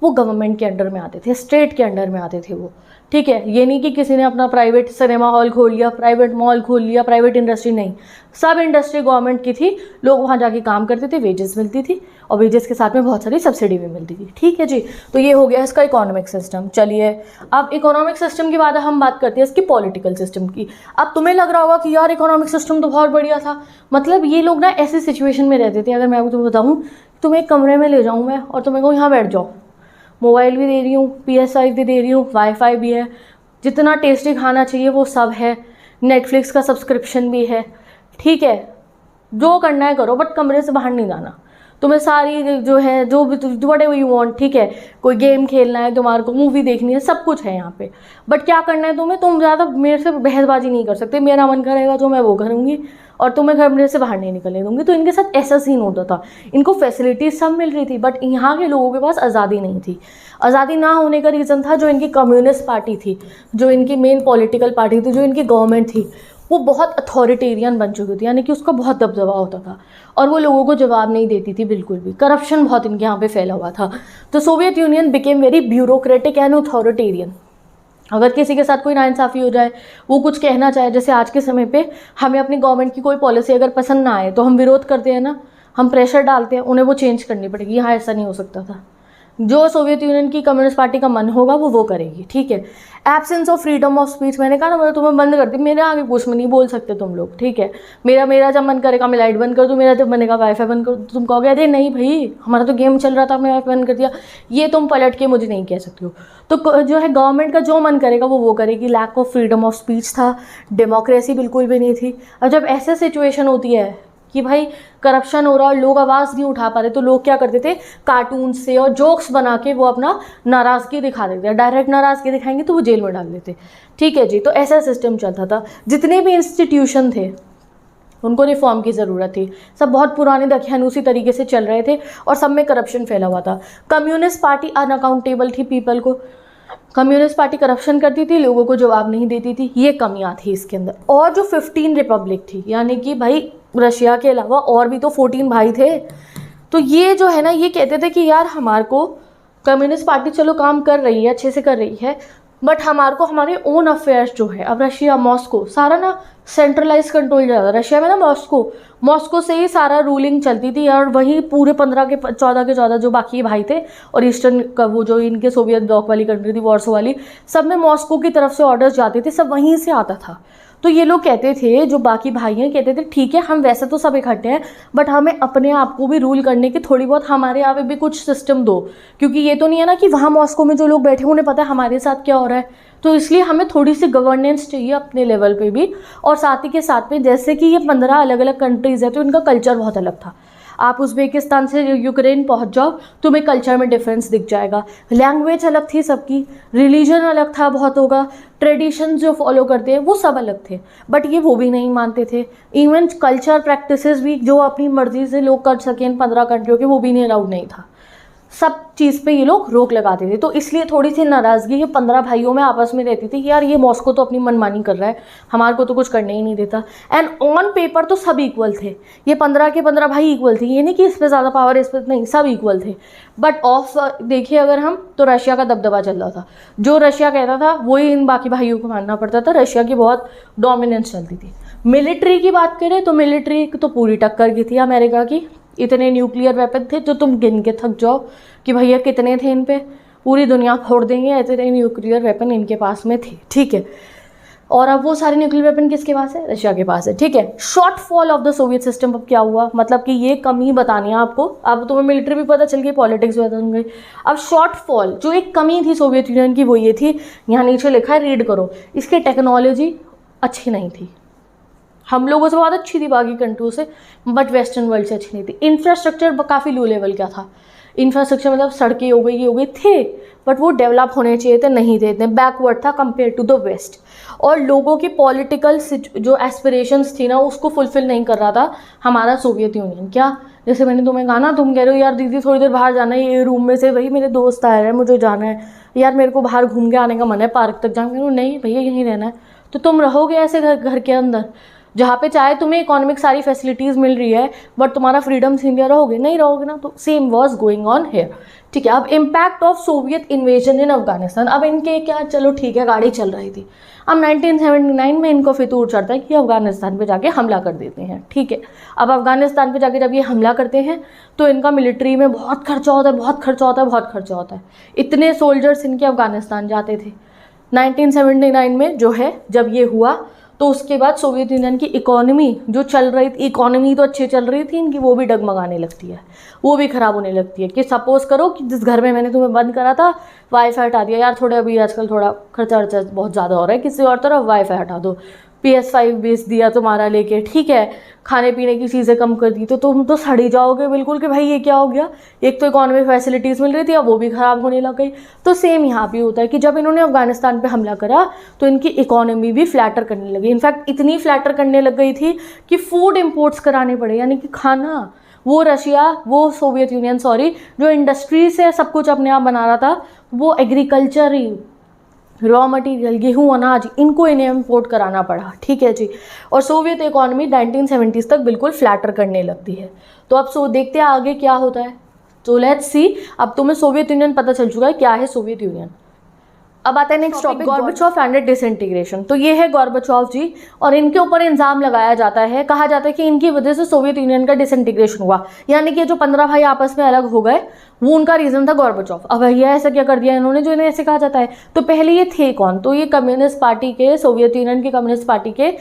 वो गवर्नमेंट के अंडर में आते थे, स्टेट के अंडर में आते थे वो, ठीक है। ये नहीं कि किसी ने अपना प्राइवेट सिनेमा हॉल खोल लिया, प्राइवेट मॉल खोल लिया, प्राइवेट इंडस्ट्री, नहीं, सब इंडस्ट्री गवर्नमेंट की थी। लोग वहाँ जाके काम करते थे, वेजेस मिलती थी, और वेजेस के साथ में बहुत सारी सब्सिडी भी मिलती थी, ठीक है जी। तो ये हो गया इसका इकोनॉमिक सिस्टम। चलिए अब इकोनॉमिक सिस्टम के बाद हम बात करते हैं इसकी पॉलिटिकल सिस्टम की। अब तुम्हें लग रहा होगा कि यार इकोनॉमिक सिस्टम तो बहुत बढ़िया था, मतलब ये लोग ना ऐसी सिचुएशन में रहते थे, अगर मैं तुम्हें बताऊँ, तुम्हें एक कमरे में ले जाऊँ मैं और तुम्हें कहूँ यहाँ बैठ जाओ, मोबाइल भी दे रही हूँ, PS5 भी दे रही हूँ, वाईफाई भी है, जितना टेस्टी खाना चाहिए वो सब है, नेटफ्लिक्स का सब्सक्रिप्शन भी है, ठीक है, जो करना है करो, बट कमरे से बाहर नहीं जाना। तुम्हें सारी जो है, जो भी वट एवर यू वांट, ठीक है, कोई गेम खेलना है तुम्हारे को, मूवी देखनी है, सब कुछ है यहाँ पे। बट क्या करना है तुम्हें, तुम ज़्यादा मेरे से बहसबाजी नहीं कर सकते, मेरा मन करेगा जो मैं वो करूँगी, और तुम्हें कमरे से बाहर नहीं निकलने दूँगी। तो इनके साथ ऐसा सीन होता था। इनको फैसिलिटीज़ सब मिल रही थी, बट यहाँ के लोगों के पास आज़ादी नहीं थी। आज़ादी ना होने का रीज़न था जो इनकी कम्युनिस्ट पार्टी थी, जो इनकी मेन पॉलिटिकल पार्टी थी, जो इनकी गवर्नमेंट थी, वो बहुत अथॉरिटेरियन बन चुकी थी, यानी कि उसका बहुत दबदबा होता था और वो लोगों को जवाब नहीं देती थी बिल्कुल भी। करप्शन बहुत इनके यहाँ पे फैला हुआ था। तो Soviet union became very bureaucratic and authoritarian. अगर किसी के साथ कोई नाइंसाफ़ी हो जाए, वो कुछ कहना चाहे, जैसे आज के समय पे हमें अपनी गवर्नमेंट की कोई पॉलिसी अगर पसंद ना आए तो हम विरोध करते हैं ना, हम प्रेशर डालते हैं, उन्हें वो चेंज करनी पड़ेगी। यहाँ ऐसा नहीं हो सकता था। जो सोवियत यूनियन की कम्युनिस्ट पार्टी का मन होगा वो करेगी, ठीक है। Absence of freedom of speech, मैंने कहा ना, मैं तुम्हें बंद कर दी, मेरे आगे कुछ में नहीं बोल सकते तुम लोग, ठीक है। मेरा जब मन करेगा मैं लाइट बंद कर दूँ, मेरा जब बनेगा वाईफाई बंद कर दूँ, तुम कहोगे अरे नहीं भाई हमारा तो गेम चल रहा था, मैं वाईफाई बंद कर दिया, ये तुम पलट के मुझे नहीं कह सकते हो। तो जो है गवर्नमेंट का जो मन करेगा वो करेगी। Lack of freedom of speech था, डेमोक्रेसी बिल्कुल भी नहीं थी। और जब ऐसे सिचुएशन होती है कि भाई करप्शन हो रहा है, लोग आवाज़ नहीं उठा पा रहे, तो लोग क्या करते थे, कार्टून से और जोक्स बना के वो अपना नाराज़गी दिखा देते, डायरेक्ट नाराज़गी दिखाएंगे तो वो जेल में डाल देते। ठीक है जी, तो ऐसा सिस्टम चलता था। जितने भी इंस्टीट्यूशन थे उनको रिफॉर्म की ज़रूरत थी, सब बहुत पुराने दखियान उसी तरीके से चल रहे थे और सब में करप्शन फैला हुआ था। कम्युनिस्ट पार्टी अनअकाउंटेबल थी पीपल को, कम्युनिस्ट पार्टी करप्शन करती थी, लोगों को जवाब नहीं देती थी, ये कमियां थी इसके अंदर। और जो 15 रिपब्लिक थी, यानी कि भाई रशिया के अलावा और भी तो 14 भाई थे, तो ये जो है ना, ये कहते थे कि यार हमारे को कम्युनिस्ट पार्टी चलो काम कर रही है, अच्छे से कर रही है, बट हमारे को हमारे ओन अफेयर्स जो है, अब रशिया मॉस्को सारा ना सेंट्रलाइज कंट्रोल ज़्यादा रशिया में ना, मॉस्को से ही सारा रूलिंग चलती थी, और वहीं पूरे 15 के 14 के 14 जो बाकी भाई थे और ईस्टर्न का वो जो इनके सोवियत ब्लॉक वाली कंट्री थी, वॉर्सो वाली, सब में मॉस्को की तरफ से ऑर्डर्स जाते थे, सब वहीं से आता था। तो ये लोग कहते थे, जो बाकी भाई हैं कहते थे ठीक है हम वैसे तो सब इकट्ठे हैं, बट हमें अपने आप को भी रूल करने की थोड़ी बहुत हमारे यहाँ पे भी कुछ सिस्टम दो, क्योंकि ये तो नहीं है ना कि वहाँ मॉस्को में जो लोग बैठे हैं उन्हें पता है हमारे साथ क्या हो रहा है, तो इसलिए हमें थोड़ी सी गवर्नेंस चाहिए अपने लेवल पे भी। और साथ ही के साथ में जैसे कि ये 15 अलग अलग कंट्रीज़ है, तो इनका कल्चर बहुत अलग था। आप उज़्बेकिस्तान से यूक्रेन पहुंच जाओ, तुम्हें कल्चर में डिफरेंस दिख जाएगा। लैंग्वेज अलग थी सबकी, रिलीजन अलग था बहुतों का, ट्रेडिशन जो फॉलो करते हैं वो सब अलग थे, बट ये वो भी नहीं मानते थे। इवन कल्चर प्रैक्टिसेस भी जो अपनी मर्जी से लोग कर सकें इन 15 कंट्रियों के, वो भी नहीं अलाउड नहीं था। सब चीज़ पे ये लोग रोक लगाते थे, तो इसलिए थोड़ी सी नाराज़गी ये 15 भाइयों में आपस में रहती थी कि यार ये मॉस्को तो अपनी मनमानी कर रहा है, हमारे को तो कुछ करने ही नहीं देता। एंड ऑन पेपर तो सब इक्वल थे, ये 15 के 15 भाई इक्वल थे, ये नहीं कि इस पर ज़्यादा पावर इस पर नहीं, सब इक्वल थे। बट ऑफ देखिए अगर हम, तो रशिया का दबदबा चल रहा था, जो रशिया कहता था वही इन बाकी भाइयों को मानना पड़ता था, रशिया की बहुत डोमिनेंस चलती थी। मिलिट्री की बात करें तो मिलिट्री तो पूरी टक्कर की थी अमेरिका की, इतने न्यूक्लियर वेपन थे जो तुम गिन के थक जाओ कि भैया कितने थे इन पे, पूरी दुनिया फोड़ देंगे, इतने न्यूक्लियर वेपन इनके पास में थे। ठीक है, और अब वो सारे न्यूक्लियर वेपन किसके पास है, रशिया के पास है। ठीक है, short fall of the Soviet system अब क्या हुआ, मतलब कि ये कमी बतानी है आपको, अब तुम्हें मिलिट्री भी पता चल गई, पॉलिटिक्स भी पता चल गई। अब शॉर्ट फॉल जो एक कमी थी सोवियत यूनियन की वो ये थी, यहाँ नीचे लिखा है रीड करो, इसकी टेक्नोलॉजी अच्छी नहीं थी, हम लोगों से बहुत अच्छी थी बाकी कंट्रियों से, बट वेस्टर्न वर्ल्ड से अच्छी नहीं थी। इंफ्रास्ट्रक्चर काफ़ी लो लेवल का था, इंफ्रास्ट्रक्चर मतलब सड़कें हो गई, ये हो गई थे, बट वो डेवलप होने चाहिए थे, नहीं थे, इतने बैकवर्ड था कंपेयर टू द वेस्ट। और लोगों की पॉलिटिकल जो एस्पिरेशंस थी ना, उसको फुलफिल नहीं कर रहा था हमारा सोवियत यूनियन। क्या, जैसे मैंने तुम्हें कहा ना, तुम कह रहे हो यार दीदी थोड़ी देर बाहर जाना है, ये रूम में से भाई मेरे दोस्त आ रहे हैं, मुझे जाना है यार, मेरे को बाहर घूम के आने का मन है, पार्क तक जाऊँगी, नहीं भैया यहीं रहना है। तो तुम रहोगे ऐसे घर के अंदर जहाँ पे चाहे तुम्हें इकोनॉमिक सारी फैसिलिटीज़ मिल रही है, बट तुम्हारा फ्रीडम सीनियर रहोगे, नहीं रहोगे ना। तो same was going on here. ठीक है, अब impact of Soviet invasion in Afghanistan, अब इनके क्या, चलो ठीक है गाड़ी चल रही थी, अब 1979 में इनको फितूर चढ़ता है कि अफगानिस्तान पे जाके हमला कर देते हैं। ठीक है, अब अफगानिस्तान पे जाके जब ये हमला करते हैं तो इनका मिलिट्री में बहुत खर्चा होता है, बहुत खर्चा होता है, बहुत खर्चा होता है। इतने सोल्जर्स इनके अफगानिस्तान जाते थे। 1979 में जो है जब ये हुआ, तो उसके बाद सोवियत यूनियन की इकोनॉमी जो चल रही थी, इकोनॉमी तो अच्छी चल रही थी इनकी, वो भी डगमगाने लगती है, वो भी ख़राब होने लगती है। कि सपोज़ करो कि जिस घर में मैंने तुम्हें बंद करा था, वाईफाई हटा दिया, यार थोड़े अभी आजकल थोड़ा खर्चा वर्चा बहुत ज़्यादा हो रहा है, किसी और तरफ वाईफाई हटा दो, PS5 बेच दिया तुम्हारा लेके, ठीक है, खाने पीने की चीज़ें कम कर दी, तो तुम तो सड़ी जाओगे बिल्कुल कि भाई ये क्या हो गया, एक तो इकोनॉमिक फैसिलिटीज़ मिल रही थी, अब वो भी ख़राब होने लग गई। तो सेम यहाँ भी होता है कि जब इन्होंने अफगानिस्तान पे हमला करा तो इनकी इकोनॉमी भी फ्लैटर करने लगी। इनफैक्ट इतनी फ्लैटर करने लग गई थी कि फूड इम्पोर्ट्स कराने पड़े, यानी कि खाना, वो सोवियत यूनियन जो इंडस्ट्री से सब कुछ अपने आप बना रहा था, वो एग्रीकल्चर ही, रॉ मटेरियल, गेहूँ, अनाज, इनको इन्हें इम्पोर्ट कराना पड़ा। ठीक है जी, और सोवियत इकोनॉमी 1970s तक बिल्कुल फ्लैटर करने लगती है। तो अब देखते हैं आगे क्या होता है। तो लेट्स सी, अब तुम्हें सोवियत यूनियन पता चल चुका है क्या है सोवियत यूनियन। अब आता है नेक्स्ट टॉपिक, गॉर्बाचोव एंड डिसइंटीग्रेशन। तो ये है गॉर्बाचोव जी, और इनके ऊपर इल्ज़ाम लगाया जाता है, कहा जाता है कि इनकी वजह से सोवियत यूनियन का डिसइंटीग्रेशन हुआ, यानी कि जो 15 भाई आपस में अलग हो गए वो उनका रीज़न था गॉर्बाचोव। अब भैया ऐसा क्या कर दिया इन्होंने जो इन्हें ऐसे कहा जाता है। तो पहले ये थे कौन, तो ये कम्युनिस्ट पार्टी के, सोवियत यूनियन की कम्युनिस्ट पार्टी के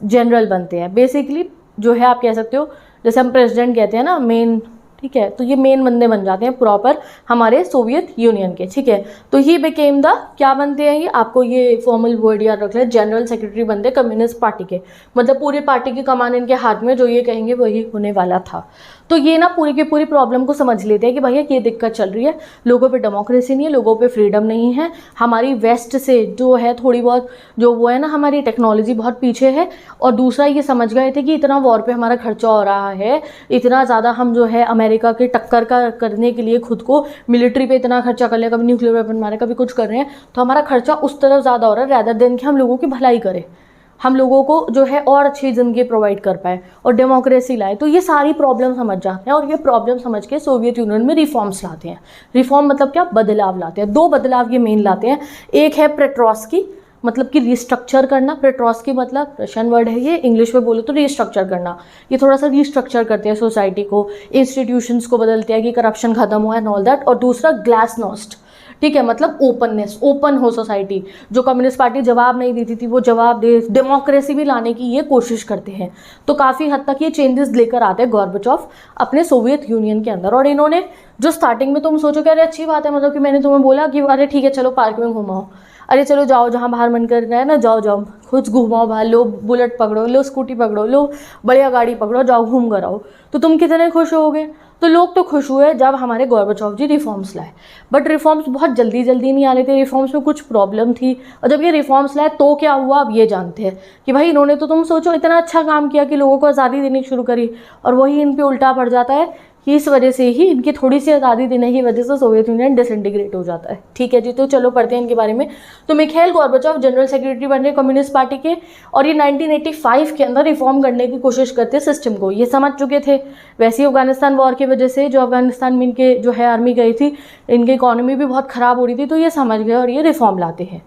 जनरल बनते हैं बेसिकली, जो है आप कह सकते हो जैसे हम प्रेसिडेंट कहते हैं ना, मेन ठीक है, तो ये मेन बंदे बन जाते हैं प्रॉपर हमारे सोवियत यूनियन के, ठीक है। तो ही बिकेम द, क्या बनते हैं ये, आपको ये फॉर्मल वर्ड याद रख लें, जनरल सेक्रेटरी बनते कम्युनिस्ट पार्टी के, मतलब पूरी पार्टी की कमान इनके हाथ में, जो ये कहेंगे वही होने वाला था। तो ये ना पूरी की पूरी प्रॉब्लम को समझ लेते हैं कि भैया ये दिक्कत चल रही है, लोगों पे डेमोक्रेसी नहीं है, लोगों पे फ्रीडम नहीं है, हमारी वेस्ट से जो है थोड़ी बहुत जो वो है ना हमारी टेक्नोलॉजी बहुत पीछे है, और दूसरा ये समझ गए थे कि इतना वॉर पे हमारा खर्चा हो रहा है, इतना ज़्यादा हम जो है अमेरिका के टक्कर का करने के लिए खुद को मिलिट्री पे इतना खर्चा कर लिया, कभी न्यूक्लियर वेपन मारे, कभी कुछ कर रहे हैं, तो हमारा खर्चा उस तरफ ज़्यादा हो रहा है रैदर देन कि हम लोगों की भलाई करें, हम लोगों को जो है और अच्छी ज़िंदगी प्रोवाइड कर पाए और डेमोक्रेसी लाए। तो ये सारी प्रॉब्लम समझ जाते हैं और ये प्रॉब्लम समझ के सोवियत यूनियन में रिफॉर्म्स लाते हैं। रिफॉर्म मतलब क्या, बदलाव लाते हैं। दो बदलाव ये मेन लाते हैं, एक है पेट्रोस्की, मतलब कि रिस्ट्रक्चर करना। पेट्रोस्की मतलब रशियन वर्ड है ये, इंग्लिश में बोलो तो रिस्ट्रक्चर करना। ये थोड़ा सा रिस्ट्रक्चर करते हैं सोसाइटी को, इंस्टीट्यूशंस को बदलते हैं कि करप्शन खत्म हुआ एंड ऑल दैट। और दूसरा ग्लासनोस्ट, ठीक है, मतलब ओपननेस, ओपन हो सोसाइटी। जो कम्युनिस्ट पार्टी जवाब नहीं देती थी वो जवाब दे, डेमोक्रेसी भी लाने की ये कोशिश करते हैं। तो काफ़ी हद तक ये चेंजेस लेकर आते हैं गोर्बाचोव अपने सोवियत यूनियन के अंदर। और इन्होंने जो स्टार्टिंग में तुम सोचो कि अरे अच्छी बात है, मतलब कि मैंने तुम्हें बोला कि अरे ठीक है चलो पार्क में घुमाओ, अरे चलो जाओ जहाँ बाहर मन कर रहा है ना, जाओ जाओ खुद घुमाओ बाहर, लो बुलेट पकड़ो, लो स्कूटी पकड़ो, लो बढ़िया गाड़ी पकड़ो, जाओ घूम कर आओ, तो तुम कितने खुश होगे। तो लोग तो खुश हुए जब हमारे गोर्बाचोव जी रिफॉर्म्स लाए, बट रिफॉर्म्स बहुत जल्दी जल्दी नहीं आ रहे थे, रिफॉर्म्स में कुछ प्रॉब्लम थी। और जब ये रिफॉर्म्स लाए तो क्या हुआ, अब ये जानते हैं कि भाई इन्होंने तो तुम सोचो इतना अच्छा काम किया कि लोगों को आज़ादी देनी शुरू करी, और वही इन पे उल्टा पड़ जाता है कि इस वजह से ही, इनकी थोड़ी सी आज़ादी देने की वजह से सोवियत यूनियन डिसइंटीग्रेट हो जाता है। ठीक है जी, तो चलो पढ़ते हैं इनके बारे में। तो मिखाइल गोर्बाचोव जनरल सेक्रेटरी बन रहे कम्युनिस्ट पार्टी के, और ये 1985 के अंदर रिफॉर्म करने की कोशिश करते हैं सिस्टम को। ये समझ चुके थे वैसे ही अफगानिस्तान वॉर की वजह से, जो अफगानिस्तान में इनके जो है आर्मी गई थी, इनकी इकॉनमी भी बहुत ख़राब हो रही थी, तो ये समझ गए और ये रिफॉर्म लाते हैं।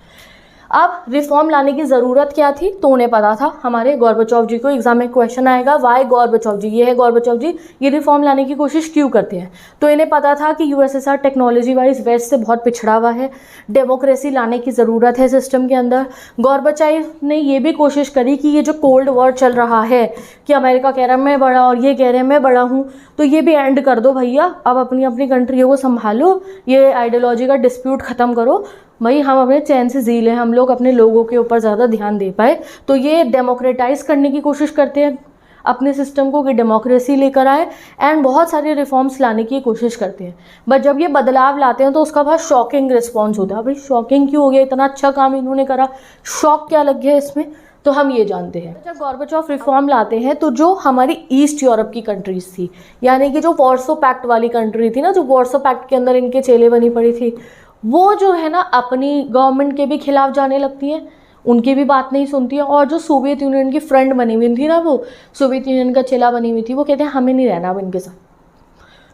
अब रिफॉर्म लाने की ज़रूरत क्या थी, तो उन्हें पता था हमारे गोर्बाचोव जी को एग्जाम में क्वेश्चन आएगा, वाई गोर्बाचोव जी, ये है गोर्बाचोव जी, ये रिफॉर्म लाने की कोशिश क्यों करते हैं। तो इन्हें पता था कि यूएसएसआर टेक्नोलॉजी वाइज वेस्ट से बहुत पिछड़ा हुआ है, डेमोक्रेसी लाने की ज़रूरत है सिस्टम के अंदर। गोर्बाचोव ने ये भी कोशिश करी कि ये जो कोल्ड वॉर चल रहा है कि अमेरिका कह रहा है मैं बड़ा और ये कह रहे हैं मैं बड़ा हूँ, तो ये भी एंड कर दो भैया, अब अपनी अपनी कंट्रियों को संभालो, ये आइडियोलॉजी का डिस्प्यूट ख़त्म करो भाई, हम अपने चैन से जी लें, हम लोग अपने लोगों के ऊपर ज़्यादा ध्यान दे पाए। तो ये डेमोक्रेटाइज करने की कोशिश करते हैं अपने सिस्टम को कि डेमोक्रेसी लेकर आए, एंड बहुत सारे रिफॉर्म्स लाने की कोशिश करते हैं। बट जब ये बदलाव लाते हैं तो उसका बहुत शॉकिंग रिस्पॉन्स होता है। भाई शॉकिंग क्यों हो गया, इतना अच्छा काम इन्होंने करा, शॉक क्या लग गया इसमें, तो हम ये जानते हैं। जब गोर्बाचोव रिफॉर्म लाते हैं तो जो हमारी ईस्ट यूरोप की कंट्रीज़ थी, यानी कि जो वॉर्सो पैक्ट वाली कंट्री थी ना, जो वॉर्सो पैक्ट के अंदर इनके चेले बनी पड़ी थी, वो जो है ना अपनी गवर्नमेंट के भी खिलाफ जाने लगती हैं, उनकी भी बात नहीं सुनती है। और जो सोवियत यूनियन की फ्रेंड बनी हुई थी ना, वो सोवियत यूनियन का चेला बनी हुई थी, वो कहते हैं हमें नहीं रहना अब इनके साथ,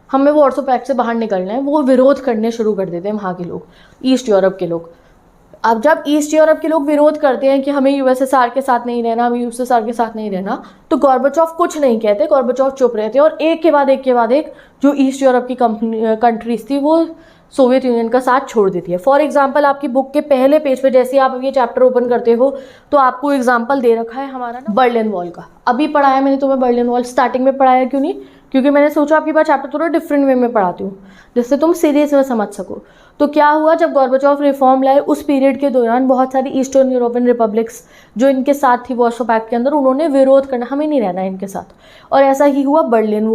हमें वॉर्सो पैक्ट से बाहर निकलना है। वो विरोध करने शुरू कर देते हैं वहाँ के लोग, ईस्ट यूरोप के लोग। अब जब ईस्ट यूरोप के लोग विरोध करते हैं कि हमें यूएसएसआर के साथ नहीं रहना, हमें यूएसएसआर के साथ नहीं रहना, तो गोर्बाचोव कुछ नहीं कहते, गोर्बाचोव चुप रहते हैं। और एक के बाद एक जो ईस्ट यूरोप की कंट्रीज थी वो सोवियत यूनियन का साथ छोड़ देती है। फॉर एग्जांपल आपकी बुक के पहले पेज पे जैसे आप ये चैप्टर ओपन करते हो तो आपको एग्जांपल दे रखा है हमारा ना बर्लिन वॉल का। अभी पढ़ाया मैंने तुम्हें बर्लिन वॉल, स्टार्टिंग में पढ़ाया क्यों नहीं, क्योंकि मैंने सोचा आपकी बात चैप्टर थोड़ा डिफरेंट वे में पढ़ाती हूँ जिससे तुम सीरियस में समझ सको। तो क्या हुआ, जब गोर्बाचोव रिफॉर्म लाए उस पीरियड के दौरान बहुत सारी ईस्टर्न यूरोपियन रिपब्लिक्स जो इनके साथ थी वॉर्सो पैक्ट के अंदर, उन्होंने विरोध करना, हमें नहीं रहना इनके साथ। और ऐसा ही हुआ, बर्लिन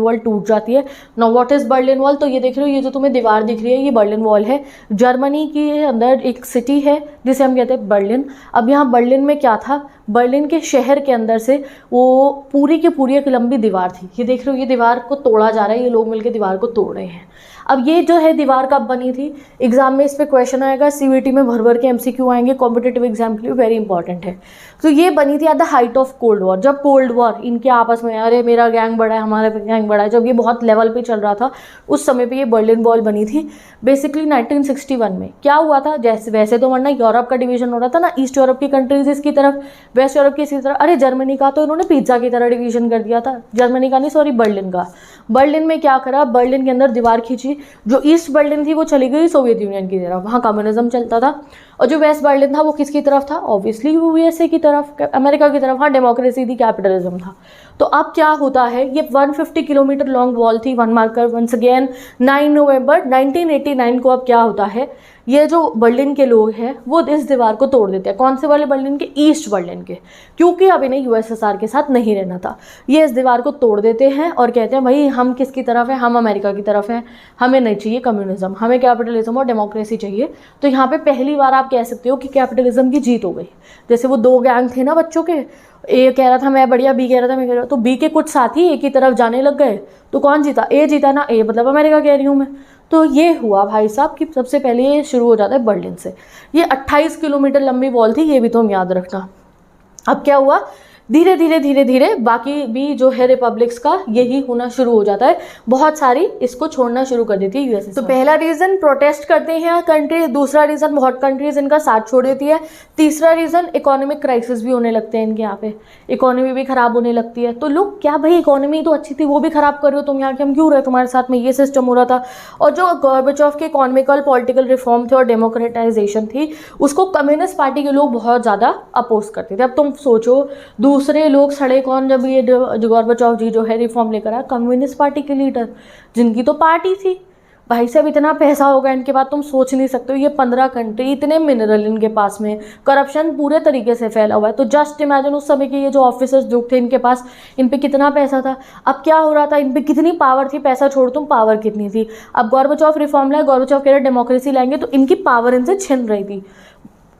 वॉल टूट जाती है। Now what is Berlin wall, तो ये देख रहे हो, ये जो तुम्हें दीवार दिख रही है ये बर्लिन वॉल है। जर्मनी के अंदर एक सिटी है जिसे हम कहते हैं बर्लिन। अब यहाँ बर्लिन में क्या था, बर्लिन के शहर के अंदर से वो पूरी की पूरी एक लंबी दीवार थी। ये देख रहे हो, ये दीवार को तोड़ा जा रहा है, ये लोग मिलकर दीवार को तोड़ रहे हैं। अब ये जो है दीवार कब बनी थी, एग्जाम में इस पर क्वेश्चन आएगा, सीवीटी में भर भर के एमसीक्यू आएंगे, कॉम्पिटेटिव एग्जाम के लिए वेरी इंपॉर्टेंट है। तो ये बनी थी at the height of cold war, जब कोल्ड वॉर इनके आपस में, अरे मेरा गैंग बड़ा है, हमारा गैंग बड़ा है, जब ये बहुत लेवल पे चल रहा था उस समय पे ये बर्लिन वॉल बनी थी। बेसिकली 1961 में क्या हुआ था, जैसे वैसे तो वरना यूरोप का डिवीजन हो रहा था ना, ईस्ट यूरोप की कंट्रीज इसकी तरफ, वेस्ट यूरोप की इसकी तरफ। अरे जर्मनी का तो इन्होंने पिज्जा की तरह डिवीजन कर दिया था, जर्मनी का नहीं सॉरी बर्लिन का। बर्लिन में क्या करा, बर्लिन के अंदर दीवार खींची, जो ईस्ट बर्लिन थी वो चली गई सोवियत यूनियन की तरफ, वहाँ कम्युनिज्म चलता था। और जो वेस्ट बर्लिन था वो किसकी तरफ था, ऑब्वियसली यूएसए की तरफ, अमेरिका की तरफ, हाँ डेमोक्रेसी थी, कैपिटलिज्म था। तो अब क्या होता है, ये 150 किलोमीटर लॉन्ग वॉल थी, वन मार्कर वंस अगेन 9 नवंबर 1989 को अब क्या होता है, ये जो बर्लिन के लोग हैं वो इस दीवार को तोड़ देते हैं। कौन से वाले बर्लिन के? ईस्ट बर्लिन के, क्योंकि अब इन्हें यूएसएसआर के साथ नहीं रहना था। ये इस दीवार को तोड़ देते हैं और कहते हैं भाई हम किसकी तरफ हैं, हम अमेरिका की तरफ हैं, हमें नहीं चाहिए कम्युनिज्म, हमें कैपिटलिज्म और डेमोक्रेसी चाहिए। तो यहाँ पे पहली बार आप कह सकते हो कि कैपिटलिज्म की जीत हो गई। जैसे वो दो गैंग थे ना बच्चों के, ए कह रहा था मैं बढ़िया, बी कह रहा था मैं कह रहा, तो बी के कुछ साथी एक ही तरफ जाने लग गए, तो कौन जीता? ए जीता ना, ए मतलब अमेरिका कह रही हूँ मैं। तो ये हुआ भाई साहब कि सबसे पहले ये शुरू हो जाता है बर्लिन से। ये 28 किलोमीटर लंबी वॉल थी, ये भी तुम याद रखना। अब क्या हुआ, धीरे धीरे धीरे धीरे बाकी भी जो है रिपब्लिक्स का यही होना शुरू हो जाता है, बहुत सारी इसको छोड़ना शुरू कर देती है यूएसए। तो पहला रीज़न प्रोटेस्ट करते हैं कंट्री, दूसरा रीज़न बहुत कंट्रीज इनका साथ छोड़ देती है, तीसरा रीज़न इकोनॉमिक क्राइसिस भी होने लगते हैं इनके यहाँ पे, इकोनॉमी भी ख़राब होने लगती है। तो लोग क्या भाई इकोनॉमी तो अच्छी थी वो भी ख़राब कर रहे हो तुम, यहाँ के हम क्यों रहे, तुम्हारे साथ में ये सिस्टम हो रहा था। और जो गोर्बाचोव के इकोनॉमिकल पॉलिटिकल रिफॉर्म थे और डेमोक्रेटाइजेशन थी, उसको कम्युनिस्ट पार्टी के लोग बहुत ज़्यादा अपोज करते थे। अब तुम सोचो दूसरे लोग सड़े कौन जब ये गोर्बाचोव जी जो है रिफॉर्म लेकर आया? कम्युनिस्ट पार्टी के लीडर, जिनकी तो पार्टी थी। भाई साहब इतना पैसा होगा इनके पास, तुम सोच नहीं सकते हो। ये 15 कंट्री, इतने मिनरल इनके पास में, करप्शन पूरे तरीके से फैला हुआ है। तो जस्ट इमेजिन उस समय के ये जो ऑफिसर्स जो थे इनके पास, इन पे कितना पैसा था। अब क्या हो रहा था, इन पे कितनी पावर थी, पैसा छोड़ तुम पावर कितनी थी। अब गोर्बाचोव रिफॉर्म लाए, गोर्बाचोव कह रहे डेमोक्रेसी लाएंगे, तो इनकी पावर इनसे छिन रही थी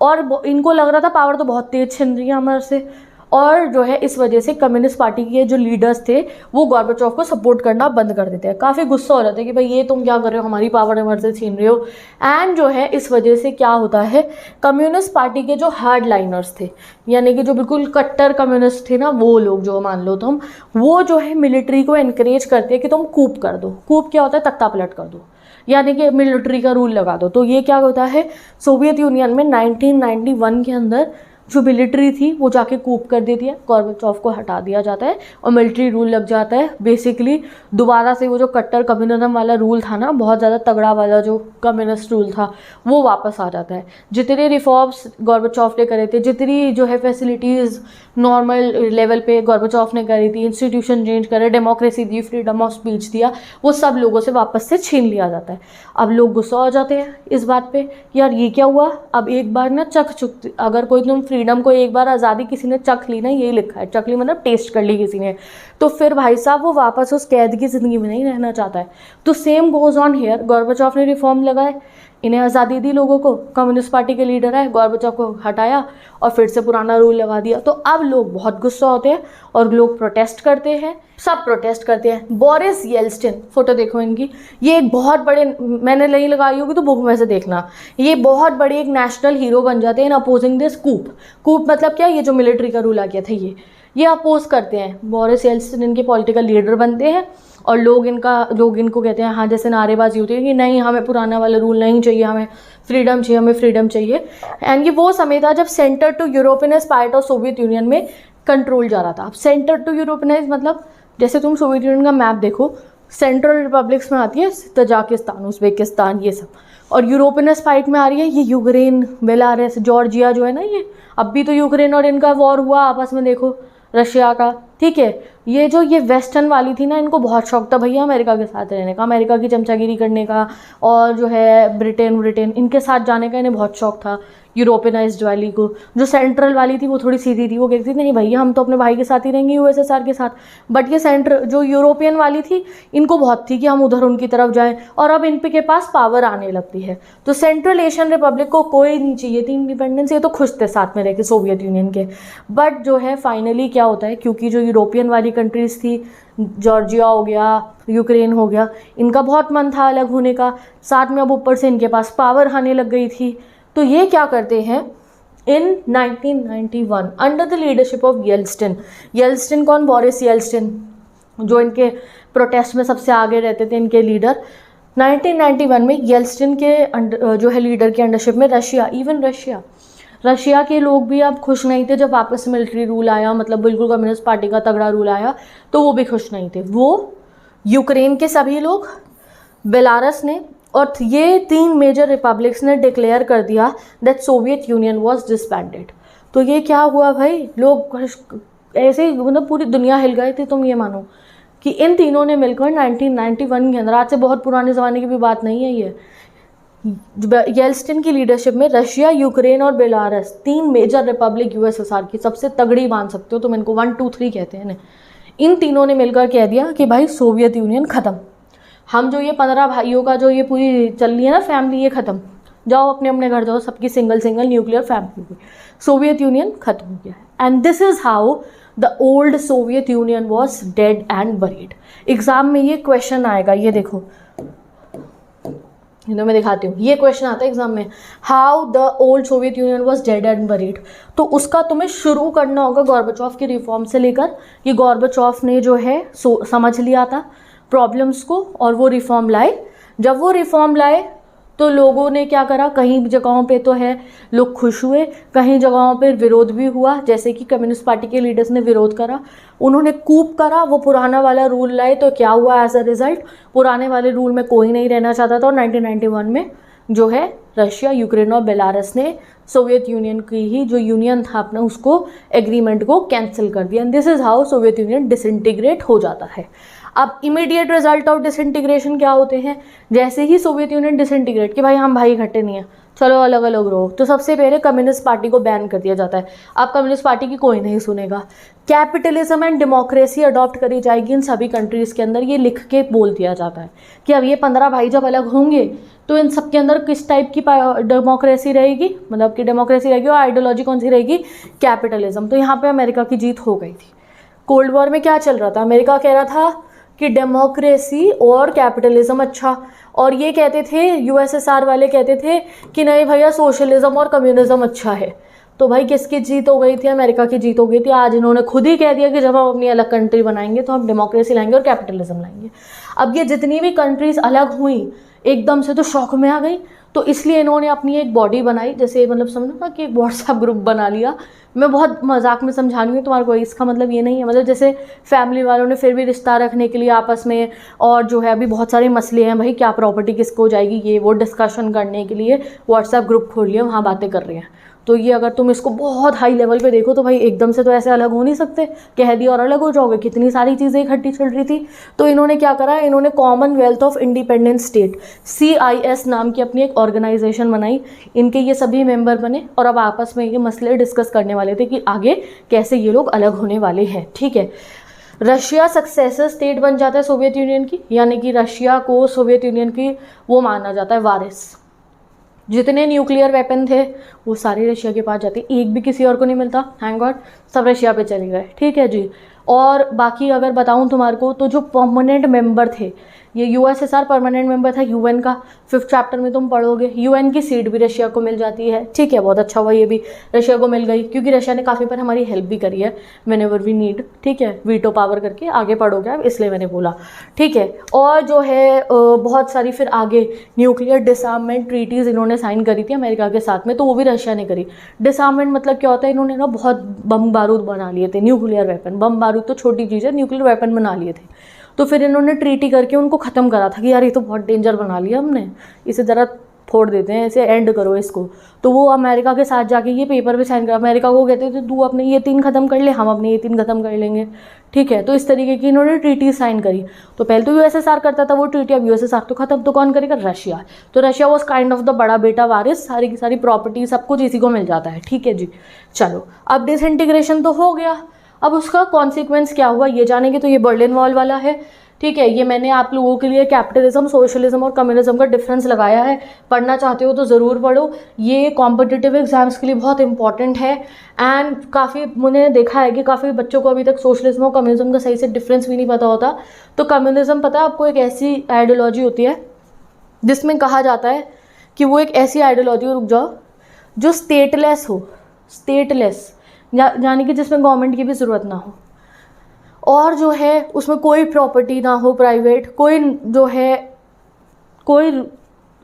और इनको लग रहा था पावर तो बहुत तेज छिन रही है हमारे से। और जो है इस वजह से कम्युनिस्ट पार्टी के जो लीडर्स थे वो गोर्बाचोव को सपोर्ट करना बंद कर देते हैं। काफ़ी गुस्सा हो जाता है कि भाई ये तुम क्या कर रहे हो, हमारी पावर हमारे से छीन रहे हो। एंड जो है इस वजह से क्या होता है, कम्युनिस्ट पार्टी के जो हार्ड लाइनर्स थे, यानी कि जो बिल्कुल कट्टर कम्युनिस्ट थे ना, वो लोग जो मान लो तुम, वो जो है मिलिट्री को इनकरेज करते हैं कि तुम कूप कर दो। कूप क्या होता है? तख्ता पलट कर दो, यानी कि मिलिट्री का रूल लगा दो। तो ये क्या होता है, सोवियत यूनियन में 1991 के अंदर जो मिलिट्री थी वो जाके कूप कर देती है, गोर्बाचोव को हटा दिया जाता है और मिलिट्री रूल लग जाता है। बेसिकली दोबारा से वो जो कट्टर कम्युनिज्म वाला रूल था ना, बहुत ज़्यादा तगड़ा वाला जो कम्युनिस्ट रूल था, वो वापस आ जाता है। जितने रिफॉर्म्स गोर्बाचोव ने करे थे, जितनी जो है फैसिलिटीज़ नॉर्मल लेवल पे गोर्बाचोव ने करी थी, इंस्टीट्यूशन चेंज करे, democracy the, freedom of speech दिया, वो सब लोगों से वापस से छीन लिया जाता है। अब लोग गुस्सा हो जाते हैं इस बात पे, यार ये क्या हुआ। अब एक बार ना चख चुक, अगर कोई तुम फ्रीडम को एक बार आज़ादी किसी ने चख ली ना, यही लिखा है, चख ली मतलब टेस्ट कर ली किसी ने, तो फिर भाई साहब वो वापस उस कैद की ज़िंदगी में नहीं रहना चाहता है। तो same goes on here, Gorbachev ने रिफॉर्म लगाए, इन्हें आज़ादी दी लोगों को, कम्युनिस्ट पार्टी के लीडर है, गोर्बाचोव को हटाया और फिर से पुराना रूल लगा दिया। तो अब लोग बहुत गुस्सा होते हैं और लोग प्रोटेस्ट करते हैं, सब प्रोटेस्ट करते हैं। बोरिस येल्सिन, फोटो देखो इनकी, ये एक बहुत बड़े, मैंने नहीं लगाई होगी तो बुक में से देखना, ये बहुत बड़े एक नेशनल हीरो बन जाते हैं इन अपोजिंग दिस कूप। कूप मतलब क्या, ये जो मिलिट्री का रूल आ गया था ये अपोज करते हैं। बोरिस येल्सिन इनके पॉलिटिकल लीडर बनते हैं और लोग इनको कहते हैं, हाँ जैसे नारेबाजी होती है कि नहीं हमें पुराना वाला रूल नहीं चाहिए, हमें फ्रीडम चाहिए, हमें फ्रीडम चाहिए। एंड ये वो समय था जब centre to European part of Soviet Union में कंट्रोल जा रहा था। अब सेंटर टू यूरोपियनाइज मतलब जैसे तुम सोवियत यूनियन का मैप देखो, सेंट्रल रिपब्लिक्स में आती है तजाकिस्तान, उज़्बेकिस्तान, ये सब, और यूरोपियन पार्ट में आ रही है ये यूक्रेन, बेलारूस, जॉर्जिया जो है ना, ये अब भी तो यूक्रेन और इनका वॉर हुआ आपस में, देखो रशिया का, ठीक है। ये वेस्टर्न वाली थी ना, इनको बहुत शौक था भैया अमेरिका के साथ रहने का, अमेरिका की चमचागिरी करने का, और जो है ब्रिटेन इनके साथ जाने का इन्हें बहुत शौक था। यूरोपियनाइज्ड वाली को, जो सेंट्रल वाली थी वो थोड़ी सीधी थी, वो कहती थी नहीं भैया हम तो अपने भाई के साथ ही रहेंगे यूएसएसआर के साथ। बट ये जो यूरोपियन वाली थी, इनको बहुत थी कि हम उधर उनकी तरफ जाएं, और अब इन के पास पावर आने लगती है। तो सेंट्रल एशियन रिपब्लिक को कोई नहीं चाहिए थी इंडिपेंडेंस, ये तो खुश थे साथ में रह के सोवियत यूनियन के। बट जो है फाइनली क्या होता है, क्योंकि जो यूरोपियन वाली कंट्रीज़ थी, जॉर्जिया हो गया, यूक्रेन हो गया, इनका बहुत मन था अलग होने का, साथ में अब ऊपर से इनके पास पावर आने लग गई थी। तो ये क्या करते हैं, इन 1991 under the leadership of Yeltsin कौन, बोरिस येल्सिन, जो इनके प्रोटेस्ट में सबसे आगे रहते थे, इनके लीडर। 1991 में येल्सिन के जो है लीडर के अंडरशिप में रशिया के लोग भी अब खुश नहीं थे जब वापस से मिलिट्री रूल आया, मतलब बिल्कुल कम्युनिस्ट पार्टी का तगड़ा रूल आया, तो वो भी खुश नहीं थे। वो यूक्रेन के सभी लोग, बेलारूस ने, और ये 3 मेजर रिपब्लिक्स ने डिक्लेयर कर दिया that Soviet union was disbanded. तो ये क्या हुआ भाई, लोग ऐसे ही मतलब पूरी दुनिया हिल गई थी, तुम ये मानो कि इन तीनों ने मिलकर 1991 के अंदर, आज से बहुत पुराने ज़माने की भी बात नहीं है ये, येल्स्टिन की लीडरशिप में रशिया, यूक्रेन और बेलारस, 3 मेजर रिपब्लिक यूएसएसआर की सबसे तगड़ी मान सकते हो तुम इनको, 1 2 3 कहते हैं इन्हें, इन तीनों ने मिलकर कह दिया कि भाई सोवियत यूनियन ख़त्म, हम जो ये 15 भाइयों का जो ये पूरी चल रही है ना फैमिली, ये ख़त्म, जाओ अपने अपने घर जाओ, सबकी सिंगल सिंगल न्यूक्लियर फैमिली हुई, सोवियत यूनियन खत्म हो गया है। And this is how the old Soviet Union was dead and buried. Exam में ये क्वेश्चन आएगा, ये देखो, तो मैं दिखाती हूँ, ये क्वेश्चन आता है एग्जाम में, how the old Soviet Union was dead and buried. तो उसका तुम्हें शुरू करना होगा गोर्बाचोव के रिफॉर्म से लेकर, ये गोर्बाचोव ने जो है समझ लिया था प्रॉब्लम्स को और वो रिफॉर्म लाए। जब वो रिफॉर्म लाए तो लोगों ने क्या करा, कहीं जगहों पे तो है लोग खुश हुए, कहीं जगहों पे विरोध भी हुआ, जैसे कि कम्युनिस्ट पार्टी के लीडर्स ने विरोध करा, उन्होंने कूप करा, वो पुराना वाला रूल लाए। तो क्या हुआ एज अ रिजल्ट, पुराने वाले रूल में कोई नहीं रहना चाहता था और 1991 में जो है रशिया, यूक्रेन और बेलारस ने सोवियत यूनियन की ही जो यूनियन था अपना उसको एग्रीमेंट को कैंसिल कर दिया। And this is how Soviet union disintegrate हो जाता है। अब इमीडिएट रिजल्ट ऑफ डिसइंटीग्रेशन क्या होते हैं, जैसे ही सोवियत यूनियन डिसइंटीग्रेट कि भाई हम भाई इकट्ठे नहीं हैं, चलो अलग अलग रहो, तो सबसे पहले कम्युनिस्ट पार्टी को बैन कर दिया जाता है। अब कम्युनिस्ट पार्टी की कोई नहीं सुनेगा। कैपिटलिज्म एंड डेमोक्रेसी अडॉप्ट करी जाएगी इन सभी कंट्रीज़ के अंदर, ये लिख के बोल दिया जाता है कि अब ये 15 भाई जब अलग होंगे तो इन सब के अंदर किस टाइप की डेमोक्रेसी रहेगी, मतलब कि डेमोक्रेसी रहेगी और आइडियोलॉजी कौन सी रहेगी, कैपिटलिज्म। तो यहाँ पे अमेरिका की जीत हो गई थी। कोल्ड वॉर में क्या चल रहा था, अमेरिका कह रहा था कि डेमोक्रेसी और कैपिटलिज्म अच्छा, और ये कहते थे यूएसएसआर वाले कहते थे कि नहीं भैया सोशलिज्म और कम्युनिज्म अच्छा है। तो भाई किसकी जीत हो गई थी, अमेरिका की जीत हो गई थी। आज इन्होंने खुद ही कह दिया कि जब हम अपनी अलग कंट्री बनाएंगे तो हम डेमोक्रेसी लाएंगे और कैपिटलिज्म लाएंगे। अब ये जितनी भी कंट्रीज अलग हुई एकदम से तो शौक में आ गई, तो इसलिए इन्होंने अपनी एक बॉडी बनाई, जैसे मतलब समझो ना कि एक व्हाट्सएप ग्रुप बना लिया। मैं बहुत मजाक में समझा रही हूँ तुम्हारे को, इसका मतलब ये नहीं है, मतलब जैसे फैमिली वालों ने फिर भी रिश्ता रखने के लिए आपस में, और जो है अभी बहुत सारे मसले हैं भाई क्या प्रॉपर्टी किसको हो जाएगी, ये वो डिस्कशन करने के लिए व्हाट्सएप ग्रुप खोल लिया, वहाँ बातें कर रहे हैं। तो ये अगर तुम इसको बहुत हाई लेवल पे देखो तो भाई एकदम से तो ऐसे अलग हो नहीं सकते, कह दिया और अलग हो जाओगे, कितनी सारी चीज़ें इकट्ठी चल रही थी। तो इन्होंने क्या करा, इन्होंने Commonwealth of independent state CIS नाम की अपनी एक ऑर्गेनाइजेशन बनाई, इनके ये सभी मेंबर बने और अब आपस में ये मसले डिस्कस करने वाले थे कि आगे कैसे ये लोग अलग होने वाले हैं। ठीक है, रशिया सक्सेसर स्टेट बन जाता है सोवियत यूनियन की, यानी कि रशिया को सोवियत यूनियन की वो माना जाता है वारिस। जितने न्यूक्लियर वेपन थे वो सारे रशिया के पास जाते, एक भी किसी और को नहीं मिलता, थैंक गॉड, सब रशिया पे चले गए। ठीक है जी। और बाकी अगर बताऊं तुम्हारे को तो जो परमानेंट मेंबर थे, ये USSR परमानेंट मेंबर था UN का, 5th चैप्टर में तुम पढ़ोगे। UN की सीट भी रशिया को मिल जाती है। ठीक है, बहुत अच्छा हुआ ये भी रशिया को मिल गई, क्योंकि रशिया ने काफ़ी बार हमारी हेल्प भी करी है व्हेनेवर वी नीड। ठीक है, वीटो पावर करके आगे पढ़ोगे आप, इसलिए मैंने बोला। ठीक है, और जो है बहुत सारी फिर आगे न्यूक्लियर डिसआर्ममेंट ट्रीटीज़ इन्होंने साइन करी थी अमेरिका के साथ में, तो वो भी रशिया ने करी। डिसआर्ममेंट मतलब क्या होता है, इन्होंने ना बहुत बम बारूद बना लिए थे, न्यूक्लियर वेपन, बम बारूद तो छोटी चीज़ है, न्यूक्लियर वेपन बना लिए थे। तो फिर इन्होंने ट्रीटी करके उनको ख़त्म करा था कि यार ये तो बहुत डेंजर बना लिया हमने, इसे ज़रा फोड़ देते हैं, इसे एंड करो इसको। तो वो अमेरिका के साथ जाके ये पेपर पे साइन करा, अमेरिका को कहते थे तू अपने ये 3 ख़त्म कर ले, हम अपने ये 3 ख़त्म कर लेंगे। ठीक है, तो इस तरीके की इन्होंने ट्रीटी साइन करी। तो पहले तो USSR करता था वो ट्रीटी, अब USSR तो ख़त्म, तो कौन करेगा, रशिया। तो Russia was kind of the बड़ा बेटा वारिस, सारी की सारी प्रॉपर्टी सब कुछ इसी को मिल जाता है। ठीक है जी, चलो अब डिसइंटीग्रेशन तो हो गया, अब उसका कॉन्सिक्वेंस क्या हुआ ये जानेंगे। तो ये बर्लिन वॉल वाला है। ठीक है, ये मैंने आप लोगों के लिए कैपिटलिज्म, सोशलिज्म और कम्युनिज्म का डिफरेंस लगाया है, पढ़ना चाहते हो तो ज़रूर पढ़ो, ये कॉम्पिटिटिव एग्जाम्स के लिए बहुत इंपॉर्टेंट है। एंड काफ़ी मैंने देखा है कि काफ़ी बच्चों को अभी तक सोशलिज्म और कम्युनिज्म का सही से डिफरेंस भी नहीं पता होता। तो कम्युनिज्म पता है आपको, एक ऐसी आइडियोलॉजी होती है जिसमें कहा जाता है कि वो एक ऐसी आइडियोलॉजी, रुक जाओ, जो स्टेटलेस हो, स्टेटलेस यानी कि जिसमें गवर्नमेंट की भी ज़रूरत ना हो, और जो है उसमें कोई प्रॉपर्टी ना हो प्राइवेट, कोई जो है कोई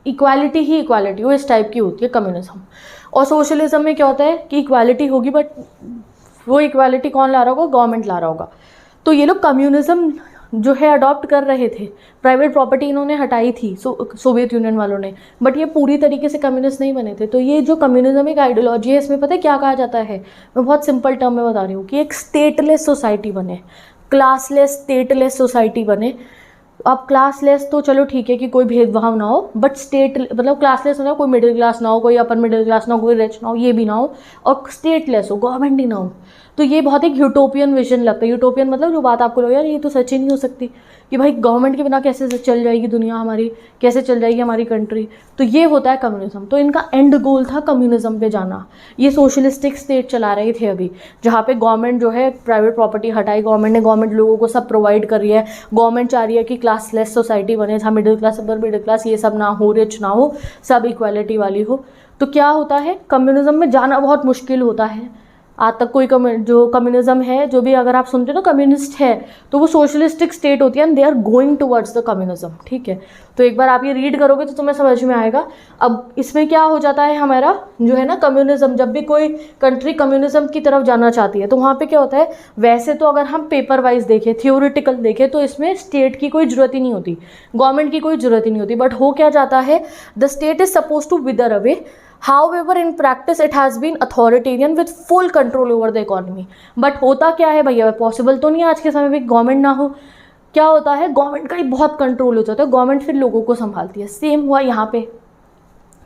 इक्वालिटी ही इक्वालिटी हो, इस टाइप की होती है कम्युनिज्म। और सोशलिज्म में क्या होता है कि इक्वालिटी होगी, बट वो इक्वालिटी कौन ला रहा होगा, गवर्नमेंट ला रहा होगा। तो ये लोग कम्युनिज्म जो है अडॉप्ट कर रहे थे, प्राइवेट प्रॉपर्टी इन्होंने हटाई थी सोवियत यूनियन वालों ने, बट ये पूरी तरीके से कम्युनिस्ट नहीं बने थे। तो ये जो कम्युनिज्म एक आइडियोलॉजी है, इसमें पता है क्या कहा जाता है, मैं बहुत सिंपल टर्म में बता रही हूँ कि एक स्टेटलेस सोसाइटी बने, क्लासलेस स्टेटलेस सोसाइटी बने। अब क्लासलेस तो चलो ठीक है कि कोई भेदभाव ना हो, बट स्टेट मतलब क्लासलेस होना, कोई मिडिल क्लास ना हो, कोई अपर मिडिल क्लास ना हो, कोई रिच ना हो, ये भी ना हो, और स्टेटलेस हो, गवर्नमेंट ही ना हो। तो ये बहुत एक यूटोपियन विजन लगता है। यूटोपियन मतलब जो बात आपको लगे यार ये तो सच ही नहीं हो सकती, कि भाई गवर्नमेंट के बिना कैसे चल जाएगी दुनिया हमारी, कैसे चल जाएगी हमारी कंट्री। तो ये होता है कम्युनिज्म। तो इनका एंड गोल था कम्युनिज्म पे जाना। ये सोशलिस्टिक स्टेट चला रहे थे अभी, जहाँ पे गवर्नमेंट जो है प्राइवेट प्रॉपर्टी हटाई गवर्नमेंट ने, गवर्नमेंट लोगों को सब प्रोवाइड कर रही है। गवर्नमेंट चाह रही है कि क्लासलेस सोसाइटी बने, जहाँ middle class, upper middle class ये सब ना हो, रिच ना हो, सब इक्वालिटी वाली हो। तो क्या होता है, कम्युनिज्म में जाना बहुत मुश्किल होता है। आज तक कोई जो कम्युनिज्म है, जो भी अगर आप सुनते हो ना कम्युनिस्ट है, तो वो सोशलिस्टिक स्टेट होती है and they are going towards the communism. ठीक है, तो एक बार आप ये रीड करोगे तो तुम्हें समझ में आएगा। अब इसमें क्या हो जाता है, हमारा जो है ना कम्युनिज्म, जब भी कोई कंट्री कम्युनिज्म की तरफ जाना चाहती है तो वहाँ पे क्या होता है, वैसे तो अगर हम पेपर वाइज देखें, थियोरिटिकल देखें, तो इसमें स्टेट की कोई ज़रूरत ही नहीं होती, गवर्नमेंट की कोई ज़रूरत ही नहीं होती। बट हो क्या जाता है, the state is suppose to wither away. However, in practice, it has been authoritarian with full control over the economy. But होता क्या है भैया, पॉसिबल तो नहीं है आज के समय में गवर्नमेंट ना हो। क्या होता है, गवर्नमेंट का ही बहुत कंट्रोल हो जाता है, गवर्नमेंट फिर लोगों को संभालती है। सेम हुआ यहाँ पे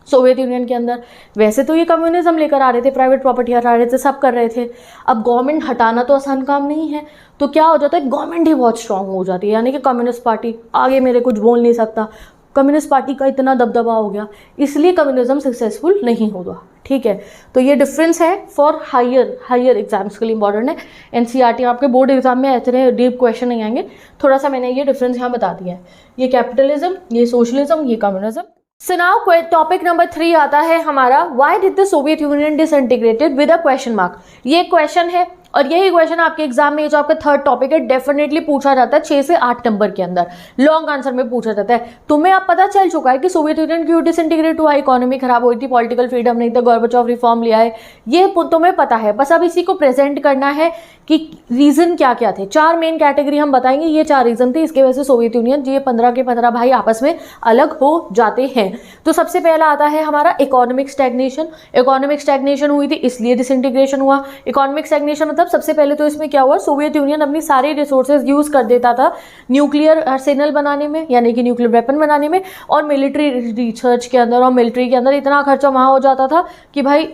सोवियत यूनियन के अंदर। वैसे तो ये कम्युनिज्म लेकर आ रहे थे, प्राइवेट प्रॉपर्टी हटा रहे थे, सब कर रहे थे। अब गवर्नमेंट हटाना तो आसान काम नहीं है, तो क्या हो जाता है, गवर्नमेंट ही बहुत स्ट्रांग हो जाती है, यानी कि कम्युनिस्ट पार्टी आगे मेरे कुछ बोल नहीं सकता, कम्युनिस्ट पार्टी का इतना दबदबा हो गया, इसलिए कम्युनिज्म सक्सेसफुल नहीं होगा। ठीक है, तो ये डिफरेंस है फॉर हायर एग्जाम्स के लिए इंपॉर्टेंट है। एनसीईआरटी आपके बोर्ड एग्जाम में इतने डीप क्वेश्चन नहीं आएंगे, थोड़ा सा मैंने ये डिफरेंस यहाँ बता दिया है। ये कैपिटलिज्म, ये सोशलिज्म, ये communism. So now topic number 3 आता है हमारा, why did the Soviet union disintegrated with a question mark. ये क्वेश्चन है और यही क्वेश्चन आपके एग्जाम में, जो आपका थर्ड टॉपिक है, डेफिनेटली पूछा जाता है 6 से 8 नंबर के अंदर, लॉन्ग आंसर में पूछा जाता है। तुम्हें अब पता चल चुका है कि सोवियत यूनियन क्यों डिसइंटीग्रेट हुआ, इकोनॉमी खराब हुई थी, पॉलिटिकल फ्रीडम नहीं था, गोर्बाचोव रिफॉर्म लिया है, ये तुम्हें पता है। बस अब इसी को प्रेजेंट करना है कि रीजन क्या क्या थे। 4 मेन कैटेगरी हम बताएंगे, ये 4 रीजन थे, इसके वजह से सोवियत यूनियन, ये 15 के 15 भाई आपस में अलग हो जाते हैं। तो सबसे पहला आता है हमारा इकोनॉमिक स्टैग्नेशन। इकोनॉमिक स्टैग्नेशन हुई थी इसलिए डिसइंटीग्रेशन हुआ। इकोनॉमिक स्टैग्नेशन मतलब सबसे पहले तो इसमें क्या हुआ, सोवियत यूनियन अपनी सारी रिसोर्सेज यूज कर देता था न्यूक्लियर आर्सेनल बनाने में, यानी कि न्यूक्लियर वेपन बनाने में, और मिलिट्री रिसर्च के अंदर और मिलिट्री के अंदर इतना खर्चा वहाँ हो जाता था कि भाई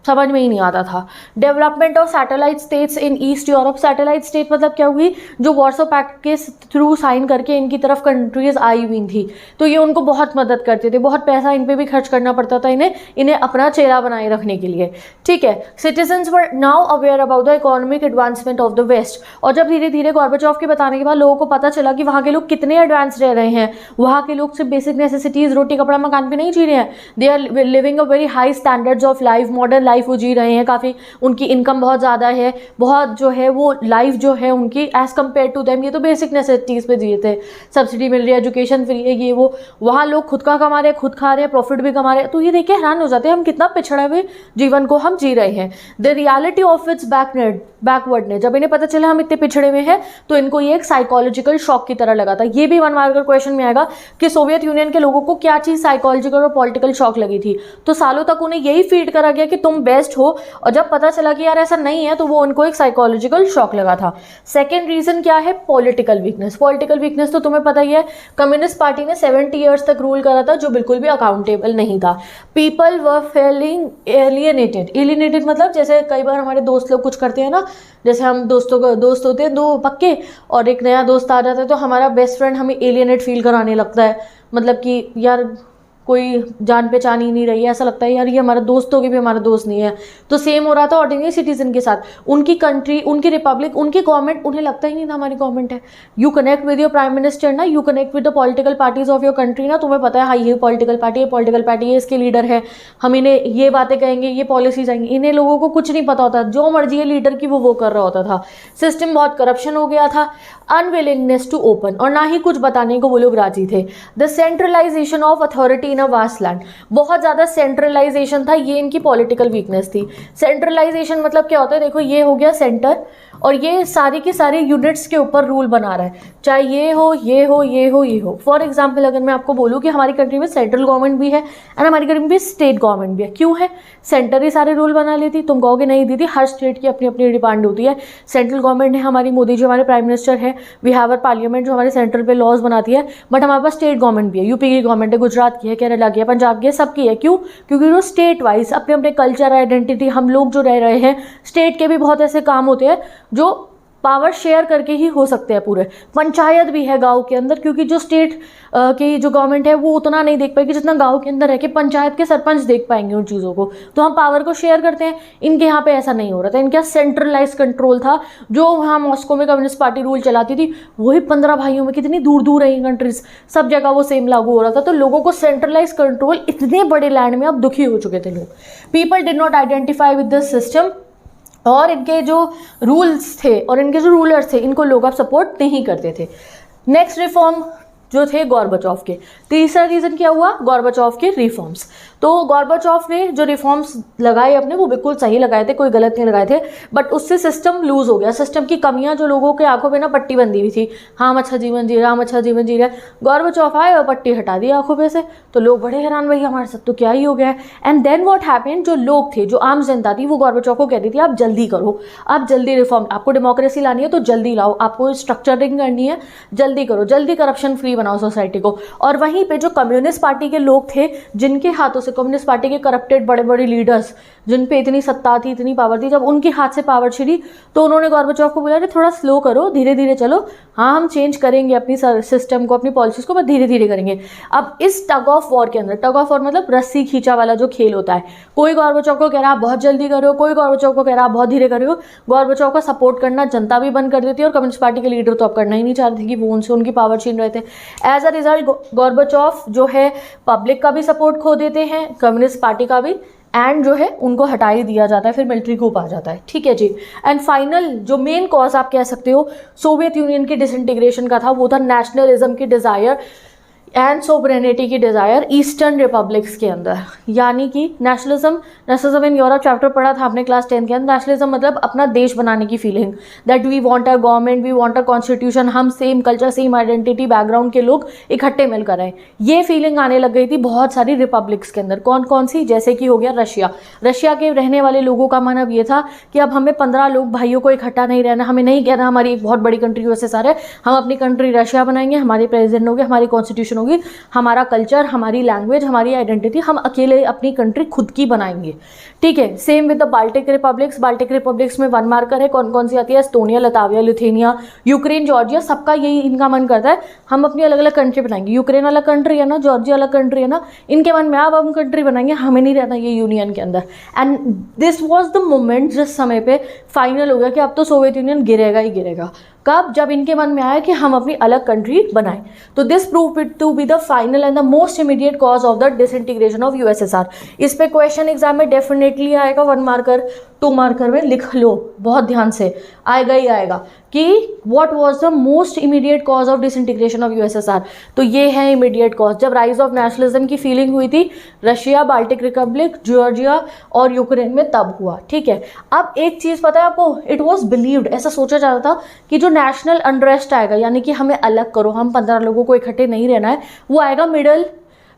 समझ में ही नहीं आता था। Development of satellite states in east Europe. Satellite state मतलब क्या हुई, जो वार्सो पैक्ट के थ्रू साइन करके इनकी तरफ कंट्रीज आई हुई थी, तो ये उनको बहुत मदद करते थे, बहुत पैसा इन पे भी खर्च करना पड़ता था इन्हें अपना चेहरा बनाए रखने के लिए। ठीक है, citizens were now aware about the economic advancement of the west. और जब धीरे धीरे गोर्बाचोव के बताने के बाद लोगों को पता चला कि वहाँ के लोग कितने एडवांस रह रहे हैं, वहाँ के लोग सिर्फ बेसिक नेसेसिटीज, रोटी कपड़ा मकान पे नहीं जी रहे हैं, they are living a very high standards of life, modern life वो जी रहे हैं, काफ़ी उनकी इनकम बहुत ज़्यादा है, बहुत जो है वो लाइफ जो है उनकी एज़ कम्पेयर टू देम, ये तो बेसिक नेसेसिटीज़ पे जिए थे, सब्सिडी मिल रही है, एजुकेशन फ्री है, ये वो, वहाँ लोग खुद का कमा रहे हैं, खुद खा रहे हैं, प्रॉफिट भी कमा रहे हैं। तो ये देख के हैरान हो जाते हैं हम कितना पिछड़े हुए जीवन को हम जी रहे हैं। The reality of its backwardness, जब इन्हें पता चला हम इतने पिछड़े हुए हैं तो इनको ये एक साइकोलॉजिकल शॉक की तरह लगा था। ये भी 1 मार्कर क्वेश्चन में आएगा कि सोवियत यूनियन के लोगों को क्या चीज़ साइकोलॉजिकल और पॉलिटिकल शॉक लगी थी। तो सालों तक उन्हें यही फीड करा गया कि तुम बेस्ट हो, और जब पता चला कि यार ऐसा नहीं है तो वो उनको एक साइकोलॉजिकल शॉक लगा था। सेकेंड रीजन क्या है, पॉलिटिकल वीकनेस। पॉलिटिकल वीकनेस तो तुम्हें पता ही है, कम्युनिस्ट पार्टी ने 70 ईयर्स तक रूल करा था, जो बिल्कुल भी अकाउंटेबल नहीं था। पीपल वर फीलिंग एलियनेटेड मतलब जैसे कई बार हमारे दोस्त लोग कुछ करते हैं ना, जैसे हम दोस्त होते हैं 2 पक्के, और एक नया दोस्त आ जाता है तो हमारा बेस्ट फ्रेंड हमें एलियनेट फील कराने लगता है, मतलब कि यार कोई जान पहचान ही नहीं रही है, ऐसा लगता है यार ये हमारा दोस्त होगी भी हमारा दोस्त नहीं है। तो सेम हो रहा था ऑर्डिनरी सिटीजन के साथ। उनकी कंट्री, उनकी रिपब्लिक, उनकी गवर्नमेंट, उन्हें लगता ही नहीं था हमारी गवर्नमेंट है। You connect with your prime minister ना, you connect with the political parties of your country ना, तुम्हें पता है हाँ ये पॉलिटिकल पार्टी है, इसके लीडर है, हम इन्हें ये बातें कहेंगे, ये पॉलिसीज आएंगी। इन्हें लोगों को कुछ नहीं पता होता, जो मर्जी है लीडर की वो कर रहा होता था। सिस्टम बहुत करप्शन हो गया था, अनविलिंगनेस टू ओपन, और ना ही कुछ बताने को वो लोग राजी थे। The centralisation of authority in a vast land, बहुत ज़्यादा सेंट्रलाइजेशन था, ये इनकी पॉलिटिकल वीकनेस थी। सेंट्रलाइजेशन मतलब क्या होता है, देखो ये हो गया सेंटर, और ये सारी की सारी यूनिट्स के ऊपर रूल बना रहा है, चाहे ये हो ये हो ये हो ये हो। फॉर एग्जाम्पल अगर मैं आपको बोलूँ कि हमारी कंट्री में सेंट्रल गवर्नमेंट भी है एंड हमारी कंट्री में स्टेट गवर्नमेंट भी है, क्यों है? सेंटर ही सारे रूल बना लेती। तुम कहोगे नहीं दीदी, हर स्टेट की अपनी अपनी डिमांड होती है। सेंट्रल गवर्नमेंट है हमारी, मोदी जी हमारे प्राइम मिनिस्टर है, वी हैव अ पार्लियामेंट जो हमारे सेंट्रल पे लॉज बनाती है, बट हमारे पास स्टेट गवर्नमेंट भी है। यूपी की गवर्नमेंट है, गुजरात की है, केरला की है, पंजाब की है, सबकी है। क्यों? क्योंकि जो स्टेट वाइज अपने अपने कल्चर, आइडेंटिटी, हम लोग जो रह रहे हैं, स्टेट के भी बहुत ऐसे काम होते हैं जो पावर शेयर करके ही हो सकते हैं पूरे। पंचायत भी है गांव के अंदर, क्योंकि जो स्टेट की जो गवर्नमेंट है वो उतना नहीं देख पाएगी जितना गांव के अंदर रह के पंचायत के सरपंच देख पाएंगे उन चीज़ों को। तो हम पावर को शेयर करते हैं। इनके यहाँ पे ऐसा नहीं हो रहा था, इनके यहाँ सेंट्रलाइज कंट्रोल था। जो वहाँ मॉस्को में कम्युनिस्ट पार्टी रूल चलाती थी, वही 15 भाइयों में कितनी दूर दूर रही कंट्रीज, सब जगह वो सेम लागू हो रहा था। तो लोगों को सेंट्रलाइज कंट्रोल, इतने बड़े लैंड में अब दुखी हो चुके थे लोग। People did not identify with this system, और इनके जो रूल्स थे और इनके जो रूलर्स थे, इनको लोग अब सपोर्ट नहीं करते थे। नेक्स्ट रिफॉर्म जो थे गॉर्बाचोव के। तीसरा रीज़न क्या हुआ? गॉर्बाचोव के रिफॉर्म्स। तो गॉर्बाचोव ने जो रिफॉर्म्स लगाए अपने, वो बिल्कुल सही लगाए थे, कोई गलत नहीं लगाए थे, बट उससे सिस्टम लूज हो गया। सिस्टम की कमियां जो लोगों के आंखों पे ना पट्टी बंधी हुई थी, हाँ हम अच्छा जीवन जी रहे, हम अच्छा जीवन जी रहे। गॉर्बाचोव आए और पट्टी हटा दी आंखों पे से, तो लोग बड़े हैरान, भाई हमारे साथ तो क्या ही हो गया है। एंड देन व्हाट हैपेंड, जो लोग थे, जो आम जनता थी, वो गॉर्बाचोव को कहती थी आप जल्दी करो, आप जल्दी रिफॉर्म, आपको डेमोक्रेसी लानी है तो जल्दी लाओ, आपको स्ट्रक्चरिंग करनी है, जल्दी करो, जल्दी करप्शन फ्री बनाओ सोसाइटी को। और वहीं पे जो कम्युनिस्ट पार्टी के लोग थे, जिनके हाथों से, कम्युनिस्ट पार्टी के करप्टेड बड़े बड़े लीडर्स, जिन पे इतनी सत्ता थी, इतनी पावर थी, जब उनके हाथ से पावर छिड़ी तो उन्होंने गॉर्बाचोव को बोला कि थोड़ा स्लो करो, धीरे धीरे चलो, हाँ हम चेंज करेंगे अपनी सिस्टम को, अपनी पॉलिसीज को, बस धीरे धीरे करेंगे। अब इस टग ऑफ वॉर के अंदर, टग ऑफ वॉर मतलब रस्सी खींचा वाला जो खेल होता है, कोई गॉर्बाचोव को कह रहा है बहुत जल्दी करो, कोई गॉर्बाचोव को कह रहा है बहुत धीरे करो। गॉर्बाचोव का सपोर्ट करना जनता भी बंद कर देती है और कम्युनिस्ट पार्टी के लीडर तो अब करना ही नहीं चाहते थे कि वो उनसे उनकी पावर छीन रहे थे। एज अ रिजल्ट गॉर्बाचोव जो है पब्लिक का भी सपोर्ट खो देते हैं, कम्युनिस्ट पार्टी का भी, एंड जो है उनको हटा ही दिया जाता है, फिर मिलिट्री कूप आ जाता है। ठीक है जी। एंड फाइनल जो मेन कॉज आप कह सकते हो सोवियत यूनियन की डिसइंटीग्रेशन का था, वो था नेशनलिज्म की डिज़ायर एंड सोवरेनिटी की डिज़ायर ईस्टर्न रिपब्लिक्स के अंदर। यानी कि नेशनलिज्म इन यूरोप चैप्टर पढ़ा था आपने क्लास 10 के अंदर। नेशनलिज्म मतलब अपना देश बनाने की feeling, that we want a government, we want a constitution, हम same culture, same identity, background के लोग इकट्ठे मिलकर आए। ये फीलिंग आने लग गई थी बहुत सारी रिपब्लिक्स के अंदर। कौन कौन सी? जैसे कि हो गया रशिया। रशिया के रहने वाले लोगों का मन अब ये था कि अब हमें 15 लोग भाइयों को इकट्ठा नहीं रहना, हमें नहीं कहना हमारी एक बहुत बड़ी कंट्री यूएसएसआर है, हम अपनी कंट्री रशिया बनाएंगे, हमारे प्रेसिडेंट होंगे, हमारी कॉन्स्टिट्यूशन होगी, हमारा कल्चर, हमारी लैंग्वेज, हमारी आइडेंटिटी, हम अकेले अपनी कंट्री खुद की बनाएंगे। ठीक है। Same with the Baltic republics. Baltic republics में 1 मार्कर है, कौन कौन सी आती है? Estonia, Latvia, Lithuania, Ukraine, Georgia, सबका यही इनका मन करता है हम अपनी अलग अलग कंट्री बनाएंगे। यूक्रेन अलग कंट्री है ना, जॉर्जिया अलग कंट्री है ना, इनके मन में अब हम कंट्री बनाएंगे, हमें नहीं रहना ये यूनियन के अंदर। And this was the moment जिस समय पे फाइनल हो गया कि अब तो सोवियत यूनियन गिरेगा ही गिरेगा। कब? जब इनके मन में आया कि हम अपनी अलग कंट्री बनाएं। तो this prove it to be the final and the most immediate cause of the disintegration of USSR. इस पे क्वेश्चन एग्जाम में डेफिनेटली आएगा, 1 मार्कर 2 मार्कर में लिख लो, बहुत ध्यान से आएगा ही आएगा कि what was the most immediate cause of disintegration of USSR. तो ये है इमीडिएट कॉज। जब राइज ऑफ नेशनलिज्म की फीलिंग हुई थी रशिया, बाल्टिक रिपब्लिक, जॉर्जिया और यूक्रेन में, तब हुआ। ठीक है। अब एक चीज़ पता है आपको, इट वॉज बिलीव्ड, ऐसा सोचा जाता था कि जो नेशनल अनरेस्ट आएगा, यानी कि हमें अलग करो, हम 15 लोगों को इकट्ठे नहीं रहना है, वो आएगा मिडल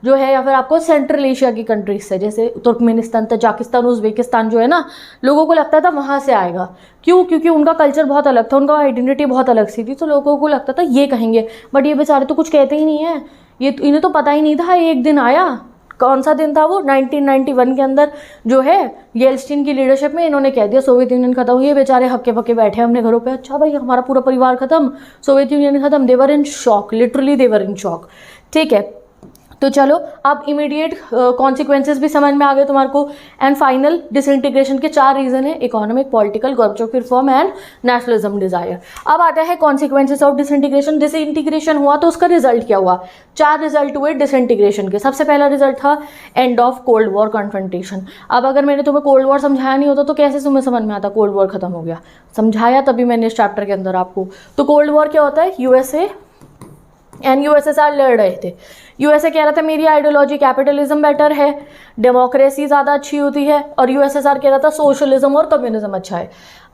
जो है या फिर आपको सेंट्रल एशिया की कंट्रीज से, जैसे तुर्कमेनिस्तान, तजाकिस्तान, उज्बेकिस्तान जो है ना, लोगों को लगता था वहाँ से आएगा। क्यों? क्योंकि उनका कल्चर बहुत अलग था, उनका आइडेंटिटी बहुत अलग सी थी, तो लोगों को लगता था ये कहेंगे। बट ये बेचारे तो कुछ कहते ही नहीं है, ये इन्हें तो पता ही नहीं था। एक दिन आया, कौन सा दिन था वो? 1991 के अंदर जो है येल्सिन की लीडरशिप में इन्होंने कह दिया सोवियत यूनियन खत्म हुई है। बेचारे हक्के पक्के बैठे अपने घरों पे, अच्छा भाई हमारा पूरा परिवार खत्म, सोवियत यूनियन खत्म। They were in shock, literally they were in shock. ठीक है। तो चलो अब इमीडिएट कॉन्सिक्वेंसेस भी समझ में आ गए तुम्हारे को। एंड फाइनल डिसइंटीग्रेशन के 4 रीजन है, इकोनॉमिक, पॉलिटिकल, गॉर्बाचोव की रिफॉर्म एंड नेशनलिज्म डिजायर। अब आता है कॉन्सिक्वेंसेस ऑफ डिसइंटीग्रेशन। डिसइंटीग्रेशन हुआ तो उसका रिजल्ट क्या हुआ? 4 रिजल्ट हुए डिसइंटीग्रेशन के। सबसे पहला रिजल्ट था end of cold war confrontation. अब अगर मैंने तुम्हें कोल्ड वॉर समझाया नहीं होता तो कैसे तुम्हें समझ में आता कोल्ड वॉर खत्म हो गया? समझाया तभी मैंने इस चैप्टर के अंदर आपको। तो कोल्ड वॉर क्या होता है? यूएसए एंड यूएसएसआर लड़ रहे थे। यूएसए कह रहा था मेरी आइडियोलॉजी कैपिटलिज्म बेटर है, डेमोक्रेसी ज़्यादा अच्छी होती है, और यूएसएसआर कह रहा था सोशलिज्म और कम्युनिज्म अच्छा है।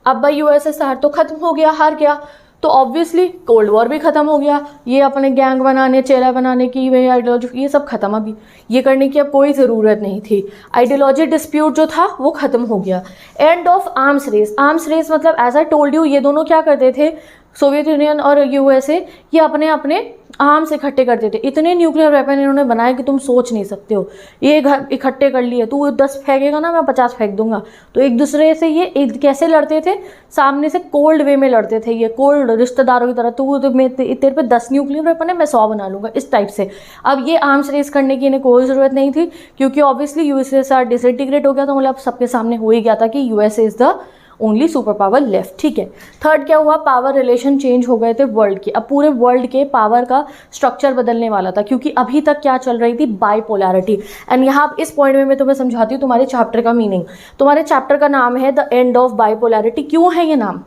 अब भाई यूएसएसआर तो खत्म हो गया, हार गया, तो ऑब्वियसली कोल्ड वॉर भी खत्म हो गया। ये अपने गैंग बनाने, चेहरा बनाने की वे आइडियोलॉजी, ये सब खत्म, अभी ये करने की अब कोई ज़रूरत नहीं थी। आइडियोलॉजी डिस्प्यूट जो था वो खत्म हो गया। End of arms race. Arms race मतलब एज आई टोल्ड यू, ये दोनों क्या करते थे, सोवियत यूनियन और यूएसए, ये अपने अपने आर्म्स इकट्ठे करते थे। इतने न्यूक्लियर वेपन इन्होंने बनाए कि तुम सोच नहीं सकते हो। ये घर इकट्ठे कर लिए, तू 10 फेंकेगा ना, मैं 50 फेंक दूंगा। तो एक दूसरे से ये कैसे लड़ते थे, सामने से कोल्ड वे में लड़ते थे, ये कोल्ड रिश्तेदारों की तरह। तेरे पे 10 न्यूक्लियर वेपन है, मैं 100 बना लूंगा, इस टाइप से। अब ये आर्म्स रेस करने की इन्हें कोई ज़रूरत नहीं थी, क्योंकि ऑब्वियसली यूएसएसआर डिसइंटीग्रेट हो गया, तो मतलब सबके सामने हो ही गया था कि USA is the only super power left. ठीक है। थर्ड क्या हुआ, पावर रिलेशन चेंज हो गए थे वर्ल्ड के। अब पूरे वर्ल्ड के पावर का स्ट्रक्चर बदलने वाला था, क्योंकि अभी तक क्या चल रही थी, बाइपोलैरिटी। एंड यहाँ इस पॉइंट में मैं तुम्हें समझाती हूँ तुम्हारे चैप्टर का मीनिंग। तुम्हारे चैप्टर का नाम है द एंड ऑफ बाइपोलैरिटी। क्यों है ये नाम,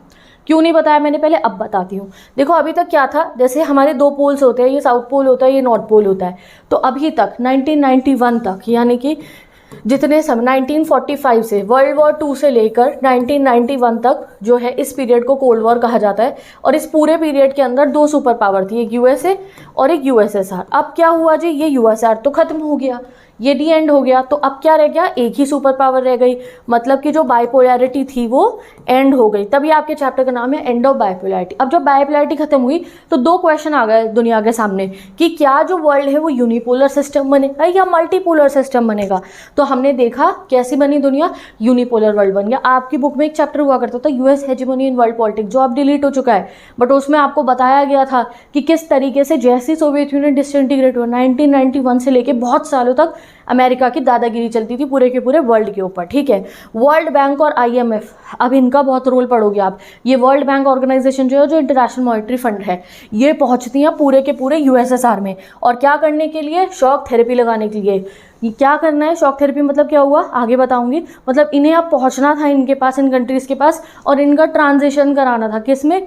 क्यों नहीं बताया मैंने पहले, अब बताती हूँ। देखो अभी तक क्या था, जैसे हमारे 2 पोल्स होते हैं, ये साउथ पोल होता है, ये नॉर्थ पोल होता है। तो अभी तक 1991 तक, यानी कि जितने सब 1945 से वर्ल्ड वॉर 2 से लेकर 1991 तक जो है, इस पीरियड को कोल्ड वॉर कहा जाता है। और इस पूरे पीरियड के अंदर 2 सुपर पावर थी, एक यूएसए और एक यूएसएसआर। अब क्या हुआ जी, ये यूएसआर तो खत्म हो गया, ये डी एंड हो गया, तो अब क्या रह गया, एक ही सुपर पावर रह गई। मतलब कि जो बाइपोलैरिटी थी वो एंड हो गई। तभी आपके चैप्टर का नाम है एंड ऑफ बाइपोलैरिटी। अब जब बाइपोलैरिटी खत्म हुई तो 2 क्वेश्चन आ गए दुनिया के सामने कि क्या जो वर्ल्ड है वो यूनिपोलर सिस्टम बनेगा या मल्टीपोलर सिस्टम बनेगा। तो हमने देखा कैसी बनी दुनिया, यूनिपोलर वर्ल्ड बन गया। आपकी बुक में एक चैप्टर हुआ करता था US hegemony in world politics, जो अब डिलीट हो चुका है, बट उसमें आपको बताया गया था कि किस तरीके से जैसे सोवियत यूनियन डिसइंटीग्रेट हुआ 1991 से लेके बहुत सालों तक अमेरिका की दादागिरी चलती थी पूरे के पूरे वर्ल्ड के ऊपर। ठीक है। वर्ल्ड बैंक और आईएमएफ, अब इनका बहुत रोल पढ़ोगे आप। ये वर्ल्ड बैंक ऑर्गेनाइजेशन जो है, जो इंटरनेशनल मॉनेटरी फंड है, ये पहुंचती हैं पूरे के पूरे यूएसएसआर में। और क्या करने के लिए, शॉक थेरेपी लगाने के लिए। ये क्या करना है, शॉक थेरेपी मतलब क्या हुआ आगे बताऊंगी। मतलब इन्हें अब पहुंचना था इनके पास, इन कंट्रीज़ के पास, और इनका ट्रांजिशन कराना था किसमें,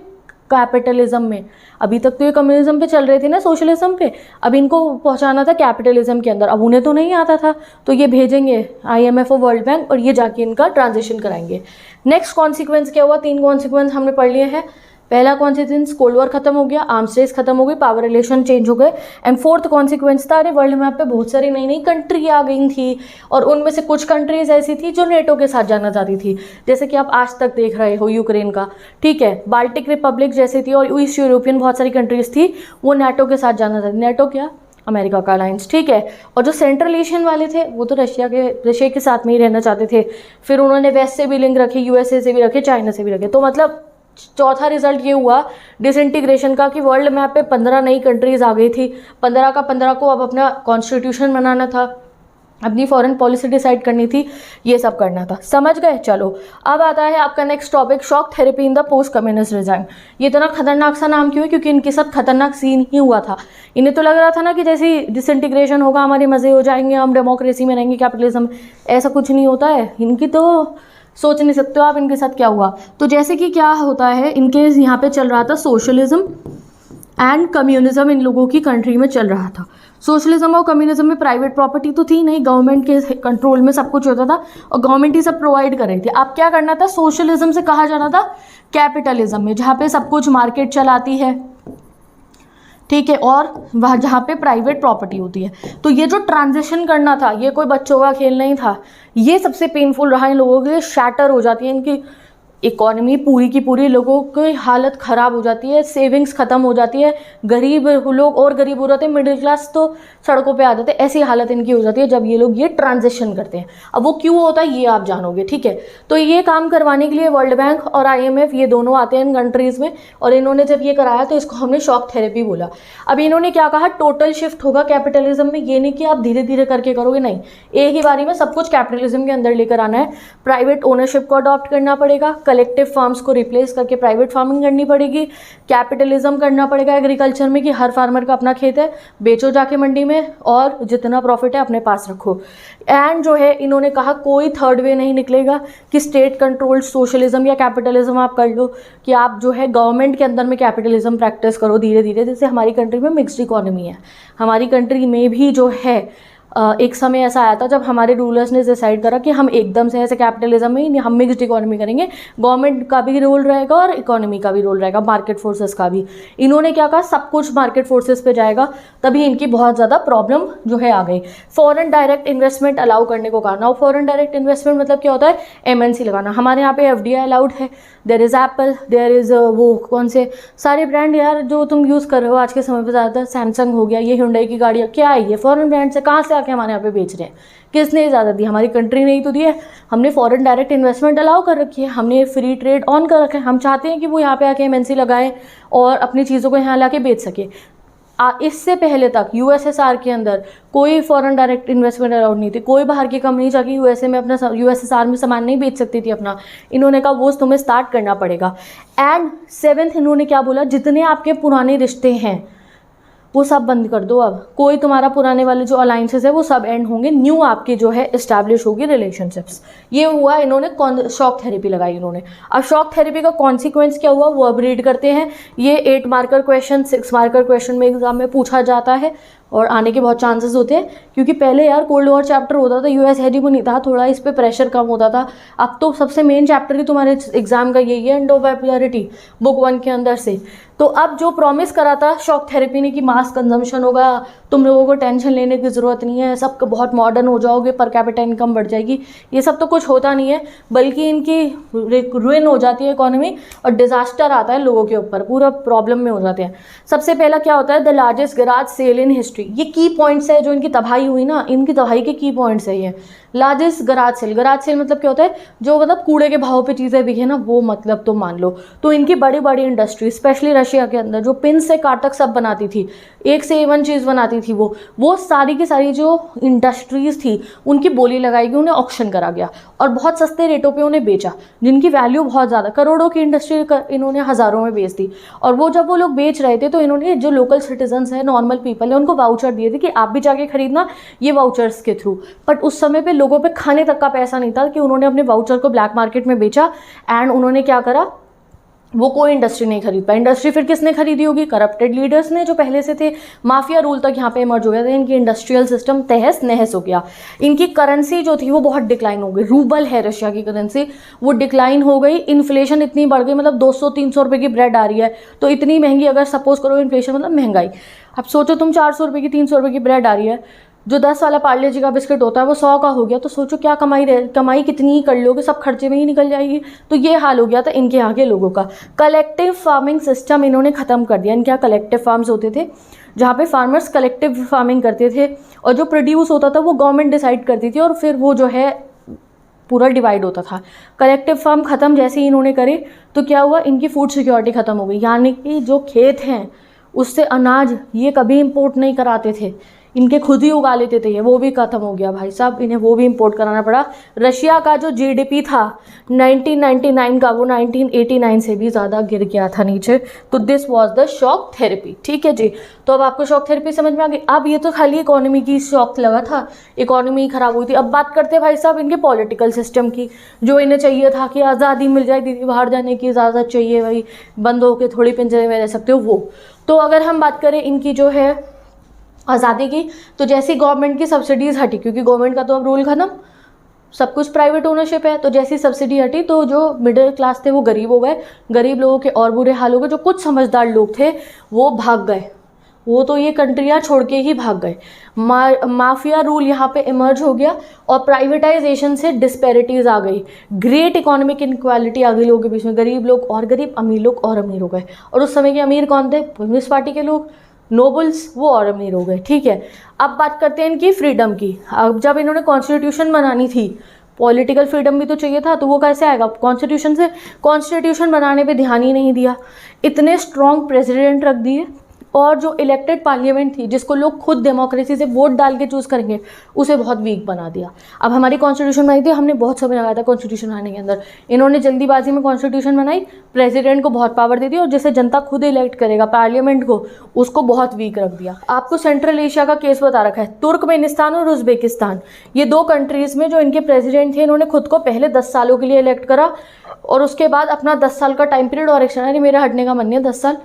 कैपिटलिज्म में। अभी तक तो ये कम्युनिज्म पे चल रहे थे ना, सोशलिज्म पे, अब इनको पहुंचाना था कैपिटलिज्म के अंदर। अब उन्हें तो नहीं आता था, तो ये भेजेंगे आईएमएफ और वर्ल्ड बैंक, और ये जाके इनका ट्रांजिशन कराएंगे। नेक्स्ट कॉन्सिक्वेंस क्या हुआ, 3 कॉन्सिक्वेंस हमने पढ़ लिए हैं। पहला कॉन्सिक्वेंस, कोल्ड वॉर खत्म हो गया, आर्म्स रेस खत्म हो गई, पावर रिलेशन चेंज हो गए। एंड फोर्थ कॉन्सिक्वेंस था, अरे वर्ल्ड मैप पे बहुत सारी नई नई कंट्री आ गई थी, और उनमें से कुछ कंट्रीज ऐसी थी जो नेटो के साथ जाना चाहती थी, जैसे कि आप आज तक देख रहे हो यूक्रेन का। ठीक है। बाल्टिक रिपब्लिक जैसी थी, और ईस्ट यूरोपियन बहुत सारी कंट्रीज थी, वो नेटो के साथ जाना चाहती। नेटो क्या, अमेरिका का अलायंस। ठीक है। और जो सेंट्रल एशियन वाले थे वो तो रशिया के साथ में ही रहना चाहते थे। फिर उन्होंने वेस्ट से भी लिंक रखे, यूएसए से भी रखे, चाइना से भी रखे। तो मतलब चौथा रिजल्ट ये हुआ डिसइंटीग्रेशन का कि वर्ल्ड मैप पे 15 नई कंट्रीज आ गई थी। 15 का 15 को अब अपना कॉन्स्टिट्यूशन बनाना था, अपनी फॉरेन पॉलिसी डिसाइड करनी थी, ये सब करना था। समझ गए। चलो अब आता है आपका next topic, shock therapy in the post communist regime. ये इतना खतरनाक सा नाम क्यों है, क्योंकि इनके साथ खतरनाक सीन ही हुआ था। इन्हें तो लग रहा था ना कि जैसे डिसइंटीग्रेशन होगा हमारे मज़े हो जाएंगे, हम डेमोक्रेसी में रहेंगे, कैपिटलिज्म। ऐसा कुछ नहीं होता है, इनकी तो सोच नहीं सकते हो आप इनके साथ क्या हुआ। तो जैसे कि क्या होता है, इनके यहाँ पे चल रहा था सोशलिज्म एंड कम्युनिज्म, इन लोगों की कंट्री में चल रहा था। सोशलिज्म और कम्युनिज्म में प्राइवेट प्रॉपर्टी तो थी नहीं, गवर्नमेंट के कंट्रोल में सब कुछ होता था, और गवर्नमेंट ही सब प्रोवाइड कर रही थी। अब क्या करना था, सोशलिज्म से कहा जाना था कैपिटलिज्म में, जहाँ पे सब कुछ मार्केट चलाती है। ठीक है। और वह जहाँ पे प्राइवेट प्रॉपर्टी होती है। तो ये जो ट्रांजिशन करना था, ये कोई बच्चों का खेल नहीं था, ये सबसे पेनफुल रहा इन लोगों के लिए। शैटर हो जाती है इनकी इकॉनमी पूरी की पूरी, लोगों की हालत ख़राब हो जाती है, सेविंग्स ख़त्म हो जाती है, गरीब लोग और गरीब हो जाते हैं, मिडिल क्लास तो सड़कों पे आ जाते हैं। ऐसी हालत इनकी हो जाती है जब ये लोग ये ट्रांजिशन करते हैं। अब वो क्यों होता है ये आप जानोगे। ठीक है। तो ये काम करवाने के लिए वर्ल्ड बैंक और आईएमएफ ये दोनों आते हैं इन कंट्रीज़ में, और इन्होंने जब ये कराया तो इसको हमने शॉक थेरेपी बोला। अब इन्होंने क्या कहा, टोटल शिफ्ट होगा कैपिटलिज्म में। ये नहीं कि आप धीरे धीरे करके करोगे, नहीं, एक ही बारी में सब कुछ कैपिटलिज्म के अंदर लेकर आना है। प्राइवेट ओनरशिप को अडॉप्ट करना पड़ेगा, कलेक्टिव फार्म्स को रिप्लेस करके प्राइवेट फार्मिंग करनी पड़ेगी, कैपिटलिज्म करना पड़ेगा एग्रीकल्चर में कि हर फार्मर का अपना खेत है, बेचो जाके मंडी में, और जितना प्रॉफिट है अपने पास रखो। एंड जो है इन्होंने कहा कोई थर्ड वे नहीं निकलेगा कि स्टेट कंट्रोल्ड सोशलिज्म या कैपिटलिज्म आप कर लो, कि आप जो है गवर्नमेंट के अंदर में कैपिटलिज्म प्रैक्टिस करो धीरे धीरे। जैसे हमारी कंट्री में मिक्स्ड इकोनॉमी है, हमारी कंट्री में भी जो है एक समय ऐसा आया था जब हमारे रूलर्स ने डिसाइड करा कि हम एकदम से ऐसे कैपिटलिज्म में ही हम मिक्स्ड इकोनॉमी करेंगे, गवर्नमेंट का भी रोल रहेगा और इकोनॉमी का भी रोल रहेगा, मार्केट फोर्सेस का भी। इन्होंने क्या कहा, सब कुछ मार्केट फोर्सेस पे जाएगा, तभी इनकी बहुत ज़्यादा प्रॉब्लम जो है आ गई। फॉरेन डायरेक्ट इन्वेस्टमेंट अलाउ करने को कहा। नाउ फॉरेन डायरेक्ट इन्वेस्टमेंट मतलब क्या होता है, एमएनसी लगाना। हमारे यहाँ पे एफडीआई अलाउड है, there is Apple, there is वो कौन से सारे ब्रांड यार जो तुम यूज़ कर रहे हो आज के समय पे, ज़्यादातर सैमसंग हो गया, ये hyundai की गाड़ियाँ, क्या है ये फॉरेन ब्रांड से कहाँ से आके हमारे यहाँ पे बेच रहे हैं? किसने इजाज़त दी? हमारी कंट्री ने ही तो दी है। हमने फॉरेन डायरेक्ट इन्वेस्टमेंट अलाउ कर रखी है, हमने फ्री ट्रेड ऑन कर रखा है। हम चाहते हैं कि वो यहाँ पे आके एमएनसी लगाएं और अपनी चीज़ों को यहाँ ला के बेच सके। इससे पहले तक यूएसएसआर के अंदर कोई फॉरेन डायरेक्ट इन्वेस्टमेंट अलाउड नहीं थी। कोई बाहर की कंपनी जाके यूएसए में अपना यूएसएसआर में सामान नहीं बेच सकती थी अपना। इन्होंने कहा वो तुम्हें स्टार्ट करना पड़ेगा। एंड 7th इन्होंने क्या बोला, जितने आपके पुराने रिश्ते हैं वो सब बंद कर दो। अब कोई तुम्हारा पुराने वाले जो अलाइंसेस है वो सब एंड होंगे, न्यू आपकी जो है इस्टेब्लिश होगी रिलेशनशिप्स। ये हुआ, इन्होंने शॉक थेरेपी लगाई इन्होंने। अब शॉक थेरेपी का कॉन्सिक्वेंस क्या हुआ वो अब रीड करते हैं। ये 8 मार्कर क्वेश्चन 6 मार्कर क्वेश्चन में एग्जाम में पूछा जाता है और आने के बहुत चांसेस होते हैं, क्योंकि पहले यार कोल्ड वॉर चैप्टर होता था, यूएस हेजीमोनी था, थोड़ा इस पे प्रेशर कम होता था। अब तो सबसे मेन चैप्टर ही तुम्हारे एग्जाम का यही है, इंडो पॉपुलैरिटी बुक 1 के अंदर से। तो अब जो प्रॉमिस करा था शॉक थेरेपी ने कि मास कंजम्पशन होगा, तुम लोगों को टेंशन लेने की ज़रूरत नहीं है, सब बहुत मॉडर्न हो जाओगे, पर कैपिटा इनकम बढ़ जाएगी, ये सब तो कुछ होता नहीं है, बल्कि इनकी रुइन हो जाती है इकोनॉमी और डिजास्टर आता है लोगों के ऊपर, पूरा प्रॉब्लम में हो जाते हैं। सबसे पहला क्या होता है, the largest garage sale in history. ये की पॉइंट्स है जो इनकी तबाही हुई ना, इनकी तबाही के की पॉइंट्स है ये। Largest garage sale, garage sale मतलब क्या होता है, जो मतलब कूड़े के भाव पे चीज़ें बिके ना, वो मतलब तो मान लो। तो इनकी बड़ी बड़ी इंडस्ट्री, स्पेशली रशिया के अंदर, जो पिन से कार तक सब बनाती थी, एक से A1 चीज़ बनाती थी, वो सारी की सारी जो इंडस्ट्रीज़ थी उनकी बोली लगाई गई, उन्हें ऑक्शन करा गया और बहुत सस्ते रेटों पे उन्हें बेचा, जिनकी वैल्यू बहुत ज़्यादा, करोड़ों की इंडस्ट्री इन्होंने हज़ारों में बेच दी। और वो जब वो लोग बेच रहे थे तो इन्होंने जो लोकल सिटीजन्स हैं, नॉर्मल पीपल है, उनको वाउचर दिए थे कि आप भी जाके खरीदना ये वाउचर्स के थ्रू। बट उस समय पे लोगों पे खाने तक का पैसा नहीं था कि उन्होंने अपने वाउचर को ब्लैक मार्केट में बेचा। एंड उन्होंने क्या करा, वो कोई इंडस्ट्री नहीं खरीद पाई। इंडस्ट्री फिर किसने खरीदी होगी, करप्टेड लीडर्स ने जो पहले से थे। माफिया रूल तक यहाँ पे इमर्ज हो गया था, इनकी इंडस्ट्रियल सिस्टम तहस नहस हो गया। इनकी करेंसी जो थी वो बहुत डिक्लाइन हो गई, रूबल है रशिया की करेंसी, वो डिक्लाइन हो गई। इन्फ्लेशन इतनी बढ़ गई, मतलब 200-300 रुपये की ब्रेड आ रही है तो इतनी महंगी, अगर सपोज करो इन्फ्लेशन मतलब महंगाई, अब सोचो तुम 400 रुपये की 300 रुपये की ब्रेड आ रही है, जो 10 वाला पार्ले जी का बिस्किट होता है वो 100 का हो गया, तो सोचो क्या कमाई कितनी ही कर लोगे, सब खर्चे में ही निकल जाएगी। तो ये हाल हो गया था इनके यहाँ के लोगों का। कलेक्टिव फार्मिंग सिस्टम इन्होंने ख़त्म कर दिया। इनके यहाँ कलेक्टिव फार्म्स होते थे जहाँ पे फार्मर्स कलेक्टिव फार्मिंग करते थे और जो प्रोड्यूस होता था वो गवर्नमेंट डिसाइड करती थी और फिर वो जो है पूरा डिवाइड होता था। कलेक्टिव फार्म ख़त्म जैसे ही इन्होंने करे तो क्या हुआ, इनकी फूड सिक्योरिटी ख़त्म हो गई, यानी कि जो खेत हैं उससे अनाज ये कभी इंपोर्ट नहीं कराते थे, इनके खुद ही उगा लेते थे, ये वो भी खत्म हो गया भाई साहब, इन्हें वो भी इंपोर्ट कराना पड़ा। रशिया का जो जीडीपी था 1999 का, वो 1989 से भी ज़्यादा गिर गया था नीचे। तो this was the shock therapy. ठीक है जी, तो अब आपको शॉक थेरेपी समझ में आ गई। अब ये तो खाली इकोनॉमी की शॉक लगा था, इकोनॉमी खराब हुई थी। अब बात करते हैं भाई साहब इनके पॉलिटिकल सिस्टम की। जो इन्हें चाहिए था कि आज़ादी मिल जाए, दीदी बाहर जाने की इजाज़त चाहिए, भाई बंद होकर थोड़ी पिंजरे में रह सकते हो वो। तो अगर हम बात करें इनकी जो है आज़ादी की, तो जैसी गवर्नमेंट की सब्सिडीज़ हटी, क्योंकि गवर्नमेंट का तो अब रूल खत्म, सब कुछ प्राइवेट ओनरशिप है, तो जैसी सब्सिडी हटी तो जो मिडिल क्लास थे वो गरीब हो गए, गरीब लोगों के और बुरे हाल हो गए। जो कुछ समझदार लोग थे वो भाग गए, वो तो ये कंट्रियाँ छोड़ के ही भाग गए। माफिया रूल यहाँ पे इमर्ज हो गया और प्राइवेटाइजेशन से डिस्पैरिटीज़ आ गई, ग्रेट इकोनॉमिक इनक्वालिटी आ गई लोगों के बीच में, गरीब लोग और गरीब, अमीर लोग और अमीर हो गए। और उस समय के अमीर कौन थे, कम्युनिस्ट पार्टी के लोग, नोबल्स, वो और अमीर हो गए। ठीक है, अब बात करते हैं इनकी फ्रीडम की। अब जब इन्होंने कॉन्स्टिट्यूशन बनानी थी, पॉलिटिकल फ्रीडम भी तो चाहिए था, तो वो कैसे आएगा कॉन्स्टिट्यूशन से? कॉन्स्टिट्यूशन बनाने पे ध्यान ही नहीं दिया, इतने स्ट्रॉन्ग प्रेसिडेंट रख दिए और जो इलेक्टेड पार्लियामेंट थी जिसको लोग खुद डेमोक्रेसी से वोट डाल के चूज़ करेंगे, उसे बहुत वीक बना दिया। अब हमारी कॉन्स्टिट्यूशन बनाई थी, हमने बहुत समय लगाया था कॉन्स्टिट्यूशन बनाने के अंदर, इन्होंने जल्दीबाजी में कॉन्स्टिट्यूशन बनाई, प्रेसिडेंट को बहुत पावर दे दी और जिसे जनता खुद इलेक्ट करेगा पार्लियामेंट को, उसको बहुत वीक रख दिया। आपको सेंट्रल एशिया का केस बता रखा है, तुर्कमेनिस्तान और उज्बेकिस्तान, ये 2 कंट्रीज़ में जो इनके प्रेसिडेंट थे, इन्होंने खुद को पहले 10 सालों के लिए इलेक्ट करा और उसके बाद अपना 10 साल का टाइम पीरियड और एक्सटेंड, मेरा हटने का मन नहीं है 10 साल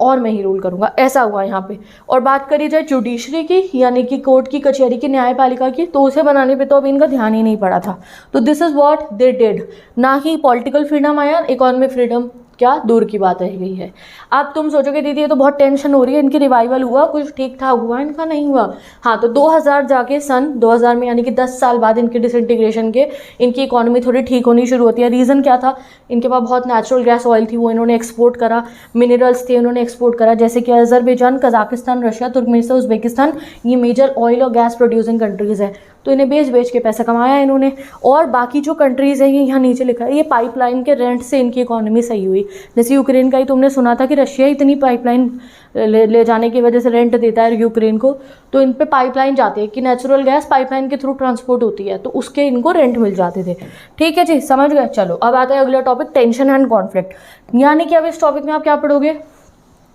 और मैं ही रूल करूँगा, ऐसा हुआ यहाँ पे। और बात करी जाए जुडिशरी की, यानी कि कोर्ट की, कचहरी की, न्यायपालिका की, तो उसे बनाने पे तो अभी इनका ध्यान ही नहीं पड़ा था। तो this is what they did. ना ही पॉलिटिकल फ्रीडम आया, इकोनॉमिक फ्रीडम क्या दूर की बात रह गई है। अब तुम सोचोगे दीदी ये तो बहुत टेंशन हो रही है, इनकी रिवाइवल हुआ, कुछ ठीक ठाक हुआ? इनका नहीं हुआ। हाँ, तो 2000 जाके सन 2000 में, यानी कि 10 साल बाद इनके डिसइंटीग्रेशन के, इनकी इकोनॉमी थोड़ी ठीक होनी शुरू होती है। रीज़न क्या था? इनके पास बहुत नेचुरल गैस ऑयल थी, वो इन्होंने एक्सपोर्ट करा, मिनरल्स थे उन्होंने एक्सपोर्ट करा, जैसे कि Azerbaijan, Kazakhstan, Russia, Turkmenistan, Uzbekistan, ये मेजर ऑयल और गैस प्रोड्यूसिंग कंट्रीज़ है। तो इन्हें बेच के पैसा कमाया इन्होंने। और बाकी जो कंट्रीज़ हैं, ये यहाँ नीचे लिखा है, ये पाइपलाइन के रेंट से इनकी इकोनॉमी सही हुई। जैसे यूक्रेन का ही तुमने सुना था कि रशिया इतनी पाइपलाइन ले जाने की वजह से रेंट देता है यूक्रेन को, तो इन पे पाइपलाइन जाती है कि नेचुरल गैस पाइपलाइन के थ्रू ट्रांसपोर्ट होती है, तो उसके इनको रेंट मिल जाते थे। ठीक है जी, समझ गए। चलो अब आता है अगला टॉपिक, टेंशन एंड कॉन्फ्लिक्ट। यानी कि अब इस टॉपिक में आप क्या पढ़ोगे?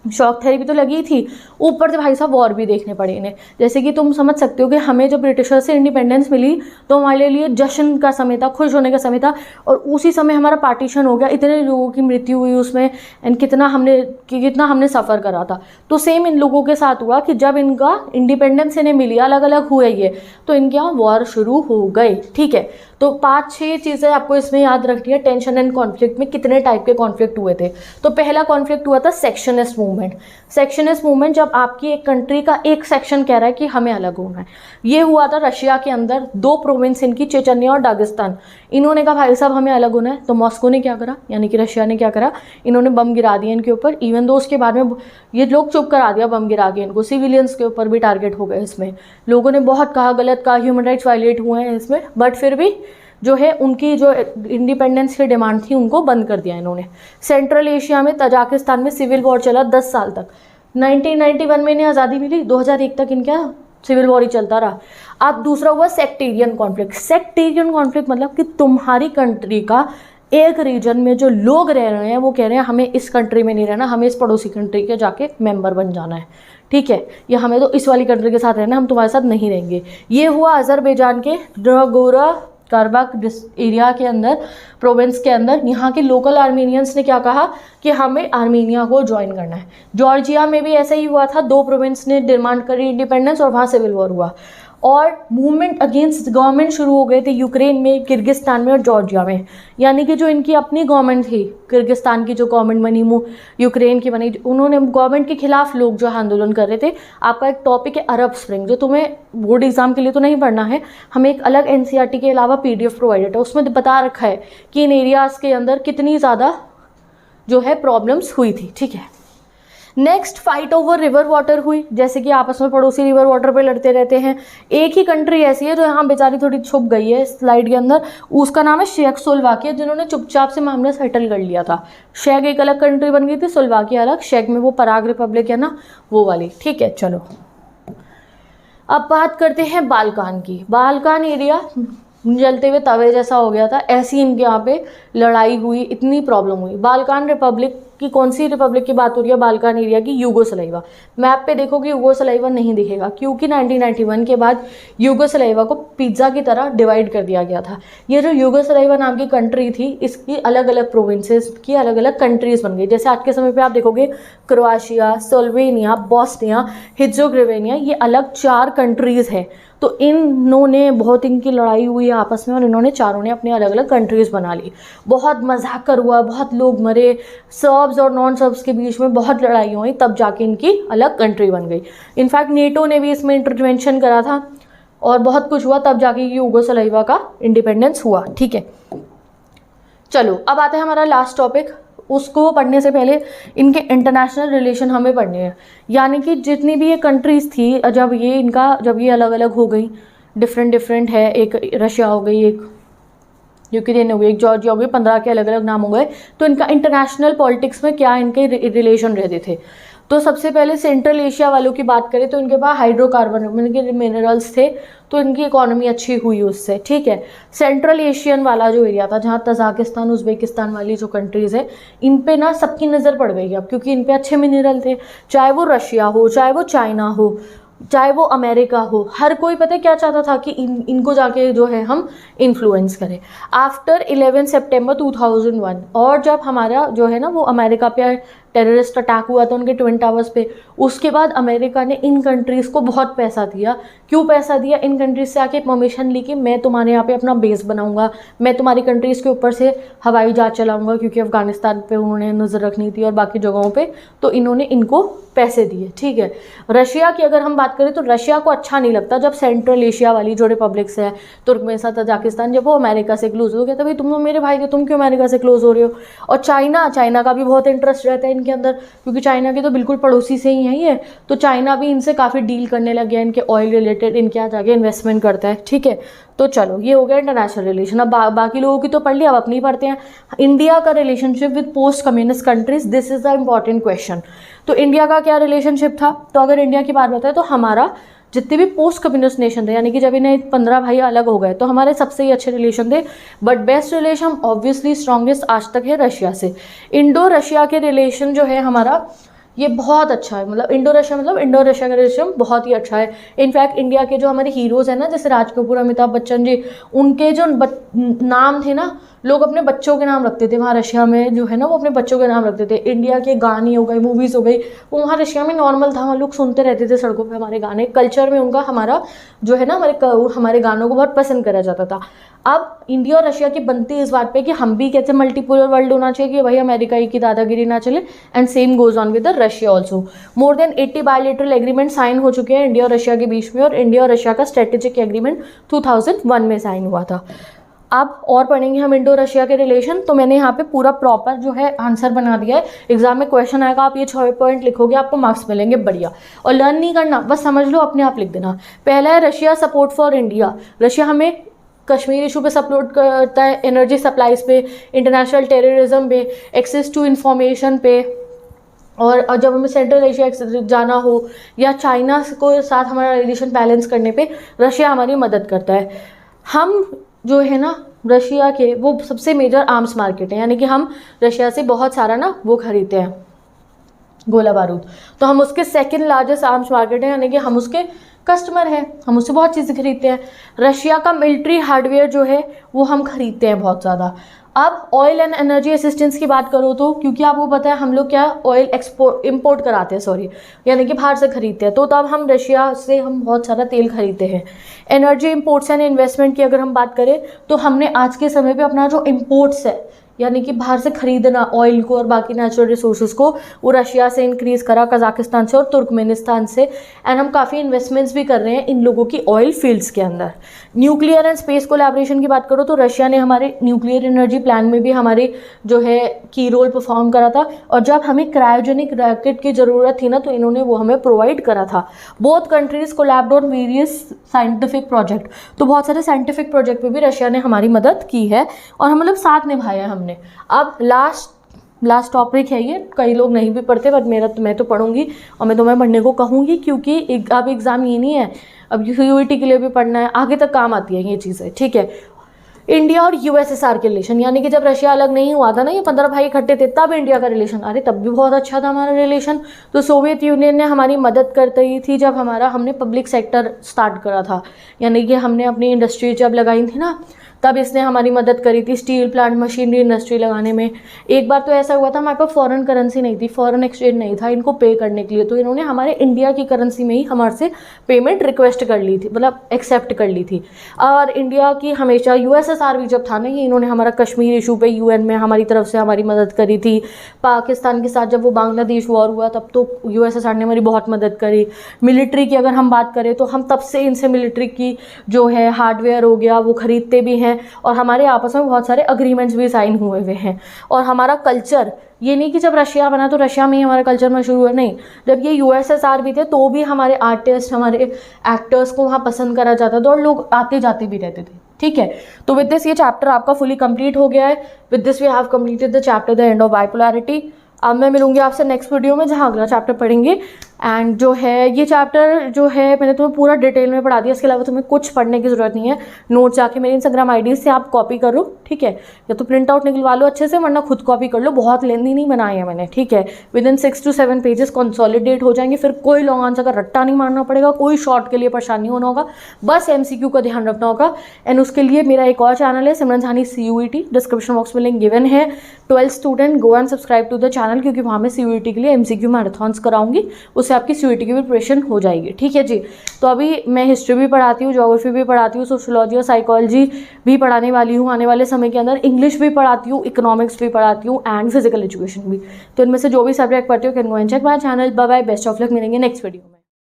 शॉक थेरेपी तो लगी थी, ऊपर से भाई साहब वॉर भी देखने पड़े इन्हें। जैसे कि तुम समझ सकते हो कि हमें जब ब्रिटिशर से इंडिपेंडेंस मिली तो हमारे लिए जश्न का समय था, खुश होने का समय था, और उसी समय हमारा पार्टीशन हो गया, इतने लोगों की मृत्यु हुई उसमें, एंड कितना हमने सफ़र करा था। तो सेम इन लोगों के साथ हुआ कि जब इनका इंडिपेंडेंस इन्हें मिली, अलग अलग हुए ये, तो इनके यहाँ वॉर शुरू हो गए। ठीक है, तो 5-6 चीज़ें आपको इसमें याद रखनी है। टेंशन एंड कॉन्फ्लिक्ट में कितने टाइप के कॉन्फ्लिक्ट हुए थे? तो पहला कॉन्फ्लिक्ट हुआ था सेक्शनिस्ट मूवमेंट। सेक्शनिस्ट मूवमेंट, जब आपकी एक कंट्री का एक सेक्शन कह रहा है कि हमें अलग होना है। ये हुआ था रशिया के अंदर, 2 प्रोविंस इनकी, चेचन्या और दागिस्तान। इन्होंने कहा भाई साहब हमें अलग होना है, तो मॉस्को ने क्या करा, यानी कि रशिया ने क्या करा, इन्होंने बम गिरा दिया इनके ऊपर। इवन दो उसके बाद में ये लोग चुप करा दिया बम गिरा के इनको, सिविलियंस के ऊपर भी टारगेट हो गए इसमें। लोगों ने बहुत कहा, गलत कहा, ह्यूमन राइट्स वायलेट हुए हैं इसमें, बट फिर भी जो है उनकी जो इंडिपेंडेंस की डिमांड थी उनको बंद कर दिया इन्होंने। सेंट्रल एशिया में, तजाकिस्तान में सिविल वॉर चला 10 साल तक। 1991 में इन्हें आज़ादी मिली, 2001 तक इनका सिविल वॉर ही चलता रहा। अब दूसरा हुआ सेक्टेरियन कॉन्फ्लिक्ट। सेक्टेरियन कॉन्फ्लिक्ट मतलब कि तुम्हारी कंट्री का एक रीजन में जो लोग रह रहे हैं वो कह रहे हैं हमें इस कंट्री में नहीं रहना, हमें इस पड़ोसी कंट्री के जाके मेंबर बन जाना है। ठीक है, या हमें तो इस वाली कंट्री के साथ रहना, हम तुम्हारे साथ नहीं रहेंगे। ये हुआ अजरबैजान के नागोर्नो कराबाख एरिया के अंदर, प्रोविंस के अंदर। यहाँ के लोकल आर्मीनियंस ने क्या कहा कि हमें आर्मीनिया को ज्वाइन करना है। जॉर्जिया में भी ऐसा ही हुआ था, 2 प्रोविंस ने डिमांड करी इंडिपेंडेंस और वहाँ सिविल वॉर हुआ। और मूवमेंट अगेंस्ट गवर्नमेंट शुरू हो गए थे यूक्रेन में, किर्गिस्तान में और जॉर्जिया में। यानी कि जो इनकी अपनी गवर्नमेंट थी, किर्गिस्तान की जो गवर्नमेंट बनी, यूक्रेन की बनी, उन्होंने गवर्नमेंट के खिलाफ लोग जो आंदोलन कर रहे थे। आपका एक टॉपिक है अरब स्प्रिंग, जो तुम्हें बोर्ड एग्जाम के लिए तो नहीं पढ़ना है, हमें एक अलग NCERT के अलावा PDF प्रोवाइडेड है, उसमें बता रखा है कि इन एरियाज़ के अंदर कितनी ज़्यादा जो है प्रॉब्लम्स हुई थी। ठीक है, next fight over river water हुई। जैसे कि आपस में पड़ोसी रिवर वाटर पे लड़ते रहते हैं। एक ही कंट्री ऐसी है जो यहाँ बेचारी थोड़ी छुप गई है स्लाइड के अंदर, उसका नाम है चेकोस्लोवाकिया, जिन्होंने चुपचाप से मामला सेटल कर लिया था। शेक एक अलग कंट्री बन गई थी, स्लोवाकिया अलग। शेक में वो पराग रिपब्लिक है ना, वो वाली। ठीक है, चलो अब बात करते हैं बाल्कान की। बाल्कान एरिया जलते हुए तवे जैसा हो गया था, ऐसी इनके यहाँ पे लड़ाई हुई, इतनी प्रॉब्लम हुई। बाल्कान रिपब्लिक की, कौन सी रिपब्लिक की बात हो रही है? बाल्कान एरिया की, यूगोस्लाविया। मैप पे देखोगे यूगोस्लाविया नहीं दिखेगा, क्योंकि 1991 के बाद यूगोस्लाविया को पिज्ज़ा की तरह डिवाइड कर दिया गया था। ये जो यूगोस्लाविया नाम की कंट्री थी, इसकी अलग अलग प्रोविंसेस की अलग अलग कंट्रीज़ बन गई। जैसे आज के समय पे आप देखोगे क्रोएशिया, स्लोवेनिया, बोस्निया, हिर्ज़ेगोविना, ये अलग 4 कंट्रीज़ हैं। तो इन्होंने बहुत, इनकी लड़ाई हुई आपस में और इन्होंने चारों ने अपने अलग अलग कंट्रीज़ बना ली। बहुत मजाकर हुआ, बहुत लोग मरे, सर्ब्स और नॉन सर्ब्स के बीच में बहुत लड़ाई हुई, तब जाके इनकी अलग कंट्री बन गई। इनफैक्ट नेटो ने भी इसमें इंटरवेंशन करा था और बहुत कुछ हुआ, तब जाके यूगोस्लाविया का इंडिपेंडेंस हुआ। ठीक है, चलो अब आता है हमारा लास्ट टॉपिक। उसको पढ़ने से पहले इनके इंटरनेशनल रिलेशन हमें पढ़ने हैं। यानी कि जितनी भी ये कंट्रीज़ थी, जब ये अलग अलग हो गई, डिफरेंट है, एक रशिया हो गई, एक यूक्रेन हो गई, एक जॉर्जिया हो गई, 15 के अलग अलग नाम हो गए। तो इनका इंटरनेशनल पॉलिटिक्स में क्या इनके रिलेशन रहते थे? तो सबसे पहले सेंट्रल एशिया वालों की बात करें तो इनके पास हाइड्रोकार्बन मतलब मिनरल्स थे, तो इनकी इकोनॉमी अच्छी हुई उससे। ठीक है, सेंट्रल एशियन वाला जो एरिया था, जहाँ तजाकिस्तान, उज्बेकिस्तान वाली जो कंट्रीज़ है, इन पे ना सबकी नज़र पड़ गई अब, क्योंकि इन पे अच्छे मिनरल थे। चाहे वो रशिया हो, चाहे वो चाइना हो, चाहे वो अमेरिका हो, हर कोई पता है क्या चाहता था कि इनको जाके जो है हम इन्फ्लुएंस करें। आफ्टर 11 सितंबर 2001, और जब हमारा जो है ना वो अमेरिका पे टेररिस्ट अटैक हुआ था उनके ट्विन टावर्स पे, उसके बाद अमेरिका ने इन कंट्रीज़ को बहुत पैसा दिया। क्यों पैसा दिया? इन कंट्रीज से आके परमिशन ली कि मैं तुम्हारे यहाँ पे अपना बेस बनाऊंगा, मैं तुम्हारी कंट्रीज़ के ऊपर से हवाई जहाज चलाऊंगा, क्योंकि अफगानिस्तान पे उन्होंने नज़र रखनी थी और बाकी जगहों पे, तो इन्होंने इनको पैसे दिए। ठीक है, रशिया की अगर हम बात करें तो रशिया को अच्छा नहीं लगता जब सेंट्रल एशिया वाली जो रिपब्लिक्स है, तुर्कमेनिस्तान, तजाकिस्तान, जब वो अमेरिका से क्लोज हो गया, तभी तुम मेरे भाई थे, तुम क्यों अमेरिका से क्लोज हो रहे हो। और चाइना का भी बहुत इंटरेस्ट रहता है इनके अंदर, क्योंकि चाइना के तो बिल्कुल पड़ोसी से ही है ये, तो चाइना भी इनसे काफ़ी डील करने लग गया, इनके ऑयल रिलेटेड इनके यहाँ जाके इन्वेस्टमेंट करता है। ठीक है, तो चलो ये हो गया इंटरनेशनल रिलेशन। अब बाकी लोगों की तो पढ़ लिया, अब अपनी पढ़ते हैं। इंडिया का relationship with post communist countries, this is the important question. तो इंडिया का क्या रिलेशनशिप था? तो अगर इंडिया की बात बताए तो हमारा जितने भी पोस्ट कम्युनिस्ट नेशन थे, यानी कि जब इन्हें 15 भाई अलग हो गए, तो हमारे सबसे ही अच्छे रिलेशन थे, but best relation obviously strongest आज तक है रशिया से। इंडो रशिया के रिलेशन जो है हमारा ये बहुत अच्छा है, मतलब इंडो रशिया का रिलेशन बहुत ही अच्छा है। इनफैक्ट इंडिया के जो हमारे हीरोज़ हैं ना, जैसे राज कपूर, अमिताभ बच्चन जी, उनके जो नाम थे ना, लोग अपने बच्चों के नाम रखते थे वहाँ रशिया में, जो है ना वो अपने बच्चों के नाम रखते थे। इंडिया के गाने हो गए, मूवीज़ हो गई, वो वहाँ रशिया में नॉर्मल था, वहाँ लोग सुनते रहते थे सड़कों पे हमारे गाने, कल्चर में उनका हमारा जो है ना हमारे गानों को बहुत पसंद करा जाता था। अब इंडिया और रशिया की बनती है इस बात पे कि हम भी कैसे मल्टीपोलर वर्ल्ड होना चाहिए कि भाई अमेरिका की दादागिरी ना चले, and same goes on with the Russia also. More than 80 bilateral agreement sign हो चुके हैं इंडिया और रशिया के बीच में, और इंडिया और रशिया का स्ट्रेटेजिक एग्रीमेंट 2001 में साइन हुआ था। अब और पढ़ेंगे हम इंडो रशिया के रिलेशन। तो मैंने यहाँ पे पूरा प्रॉपर जो है आंसर बना दिया है, एग्जाम में क्वेश्चन आएगा, आप ये 6 पॉइंट लिखोगे, आपको मार्क्स मिलेंगे, बढ़िया। और लर्न नहीं करना, बस समझ लो, अपने आप लिख देना। पहला है Russia support for India. Russia हमें कश्मीर इशू पे सपोर्ट करता है, एनर्जी सप्लाईज पे, इंटरनेशनल टेररिज्म पे, एक्सेस टू इंफॉर्मेशन पे, और जब हमें सेंट्रल एशिया जाना हो या चाइना को साथ हमारा रिलेशन बैलेंस करने पे रशिया हमारी मदद करता है। हम जो है ना रशिया के वो सबसे मेजर आर्म्स मार्केट है, यानी कि हम रशिया से बहुत सारा ना वो खरीदते हैं गोला बारूद, तो हम उसके सेकंड लार्जेस्ट आर्म्स मार्केट है, यानी कि हम उसके कस्टमर हैं, हम उससे बहुत चीज़ें खरीदते हैं। रशिया का मिलिट्री हार्डवेयर जो है वो हम खरीदते हैं बहुत ज़्यादा। अब ऑयल एंड एनर्जी असिस्टेंस की बात करो तो, क्योंकि आपको पता है हम लोग क्या ऑयल इंपोर्ट कराते हैं, यानी कि बाहर से खरीदते हैं, तो तब हम रशिया से हम बहुत सारा तेल खरीदते हैं। एनर्जी इंपोर्ट्स एंड इन्वेस्टमेंट की अगर हम बात करें तो हमने आज के समय पे अपना जो इंपोर्ट्स है, यानी कि बाहर से खरीदना ऑयल को और बाकी नेचुरल रिसोर्सेज को, वो रशिया से इंक्रीज़ करा, कजाकिस्तान से और तुर्कमेनिस्तान से, एंड हम काफ़ी इन्वेस्टमेंट्स भी कर रहे हैं इन लोगों की ऑयल फील्ड्स के अंदर। न्यूक्लियर एंड स्पेस कोलैबोरेशन की बात करो तो रशिया ने हमारे न्यूक्लियर एनर्जी प्लान में भी हमारी जो है की रोल परफॉर्म करा था, और जब हमें क्रायोजेनिक रैकेट की ज़रूरत थी ना, तो इन्होंने वो हमें प्रोवाइड करा था। Both countries collaborate on various scientific project, तो बहुत सारे साइंटिफिक प्रोजेक्ट पे भी रशिया ने हमारी मदद की है और हम मतलब साथ निभाया हमने। अब लास्ट टॉपिक है ये, कई लोग नहीं भी पढ़ते, बट मैं तो पढ़ूंगी और मैं तुम्हें पढ़ने को कहूँगी, क्योंकि अब एग्ज़ाम ये नहीं है, अब यूईटी के लिए भी पढ़ना है, आगे तक काम आती है ये चीज़ें। ठीक है, इंडिया और यूएसएसआर के रिलेशन, यानी कि जब रशिया अलग नहीं हुआ था ना, ये 15 भाई इकट्ठे थे, तब इंडिया का रिलेशन, अरे तब भी बहुत अच्छा था हमारा रिलेशन। तो सोवियत यूनियन ने हमारी मदद करती थी जब हमने पब्लिक सेक्टर स्टार्ट करा था, यानी कि हमने अपनी इंडस्ट्री जब लगाई थी ना, तब इसने हमारी मदद करी थी स्टील प्लांट, मशीनरी इंडस्ट्री लगाने में। एक बार तो ऐसा हुआ था हमारे पास फॉरेन करेंसी नहीं थी, फॉरेन एक्सचेंज नहीं था इनको पे करने के लिए, तो इन्होंने हमारे इंडिया की करेंसी में ही हमारे से पेमेंट रिक्वेस्ट कर ली थी, मतलब एक्सेप्ट कर ली थी। और इंडिया की हमेशा यूएसएसआर भी जब था ना, ये इन्होंने हमारा कश्मीर इशू पे यूएन में हमारी तरफ से हमारी मदद करी थी। पाकिस्तान के साथ जब वो बांग्लादेश वॉर हुआ तब तो यूएसएसआर ने हमारी बहुत मदद करी। मिलिट्री की अगर हम बात करें तो हम तब से इनसे मिलिट्री की जो है हार्डवेयर हो गया वो खरीदते भी हैं, और हमारे आपस में बहुत सारे अग्रीमेंट्स भी साइन हुए हुए हैं। और हमारा कल्चर, ये नहीं कि जब रशिया बना तो रशिया में ही हमारा कल्चर में शुरू हुआ, नहीं, जब ये यूएसएसआर भी थे तो भी हमारे आर्टिस्ट, हमारे एक्टर्स को वहाँ पसंद करा जाता था और लोग आते जाते भी रहते थे। ठीक है, तो विद दिस ये चैप्टर आपका फुली कंप्लीट हो गया है। With this we have completed the chapter the end of bipolarity. अब मैं मिलूंगी आपसे नेक्स्ट वीडियो में, जहाँ अगला चैप्टर पढ़ेंगे एंड जो है ये चैप्टर जो है मैंने तुम्हें पूरा डिटेल में पढ़ा दिया, इसके अलावा तुम्हें कुछ पढ़ने की ज़रूरत नहीं है। नोट्स जाके मेरे इंस्टाग्राम आईडी से आप कॉपी करो, ठीक है, या तो प्रिंट आउट निकलवा लो अच्छे से, वरना खुद कॉपी कर लो, बहुत लेंदी नहीं बनाई है मैंने, ठीक है। विदिन 6 to 7 पेजेस कंसोलिडेट हो जाएंगे, फिर कोई लॉन्ग आंसर का रट्टा नहीं मारना पड़ेगा, कोई शॉर्ट के लिए परेशानी होना होगा, बस MCQ का ध्यान रखना होगा। एंड उसके लिए मेरा एक और चैनल है Simran Sahni CUET, description box में लिंक गिवन है। 12th student go and subscribe to the channel, क्योंकि वहाँ मैं CUET के लिए MCQ मैराथन्स कराऊंगी, उससे आपकी CUET की भी प्रिपरेशन हो जाएगी, ठीक है जी। तो अभी मैं हिस्ट्री भी पढ़ाती हूँ, ज्योग्राफी भी पढ़ाती हूँ, सोशोलॉजी और साइकोलॉजी भी पढ़ाने वाली हूँ आने वाले समय के अंदर, इंग्लिश भी पढ़ाती हूँ, इकोनॉमिक्स भी पढ़ाती हूँ एंड फिजिकल एजुकेशन भी। तो इनमें से जो भी सब्जेक्ट पढ़ती हूँ can go and check my channel. Bye bye, best of luck, मिलेंगे नेक्स्ट वीडियो में।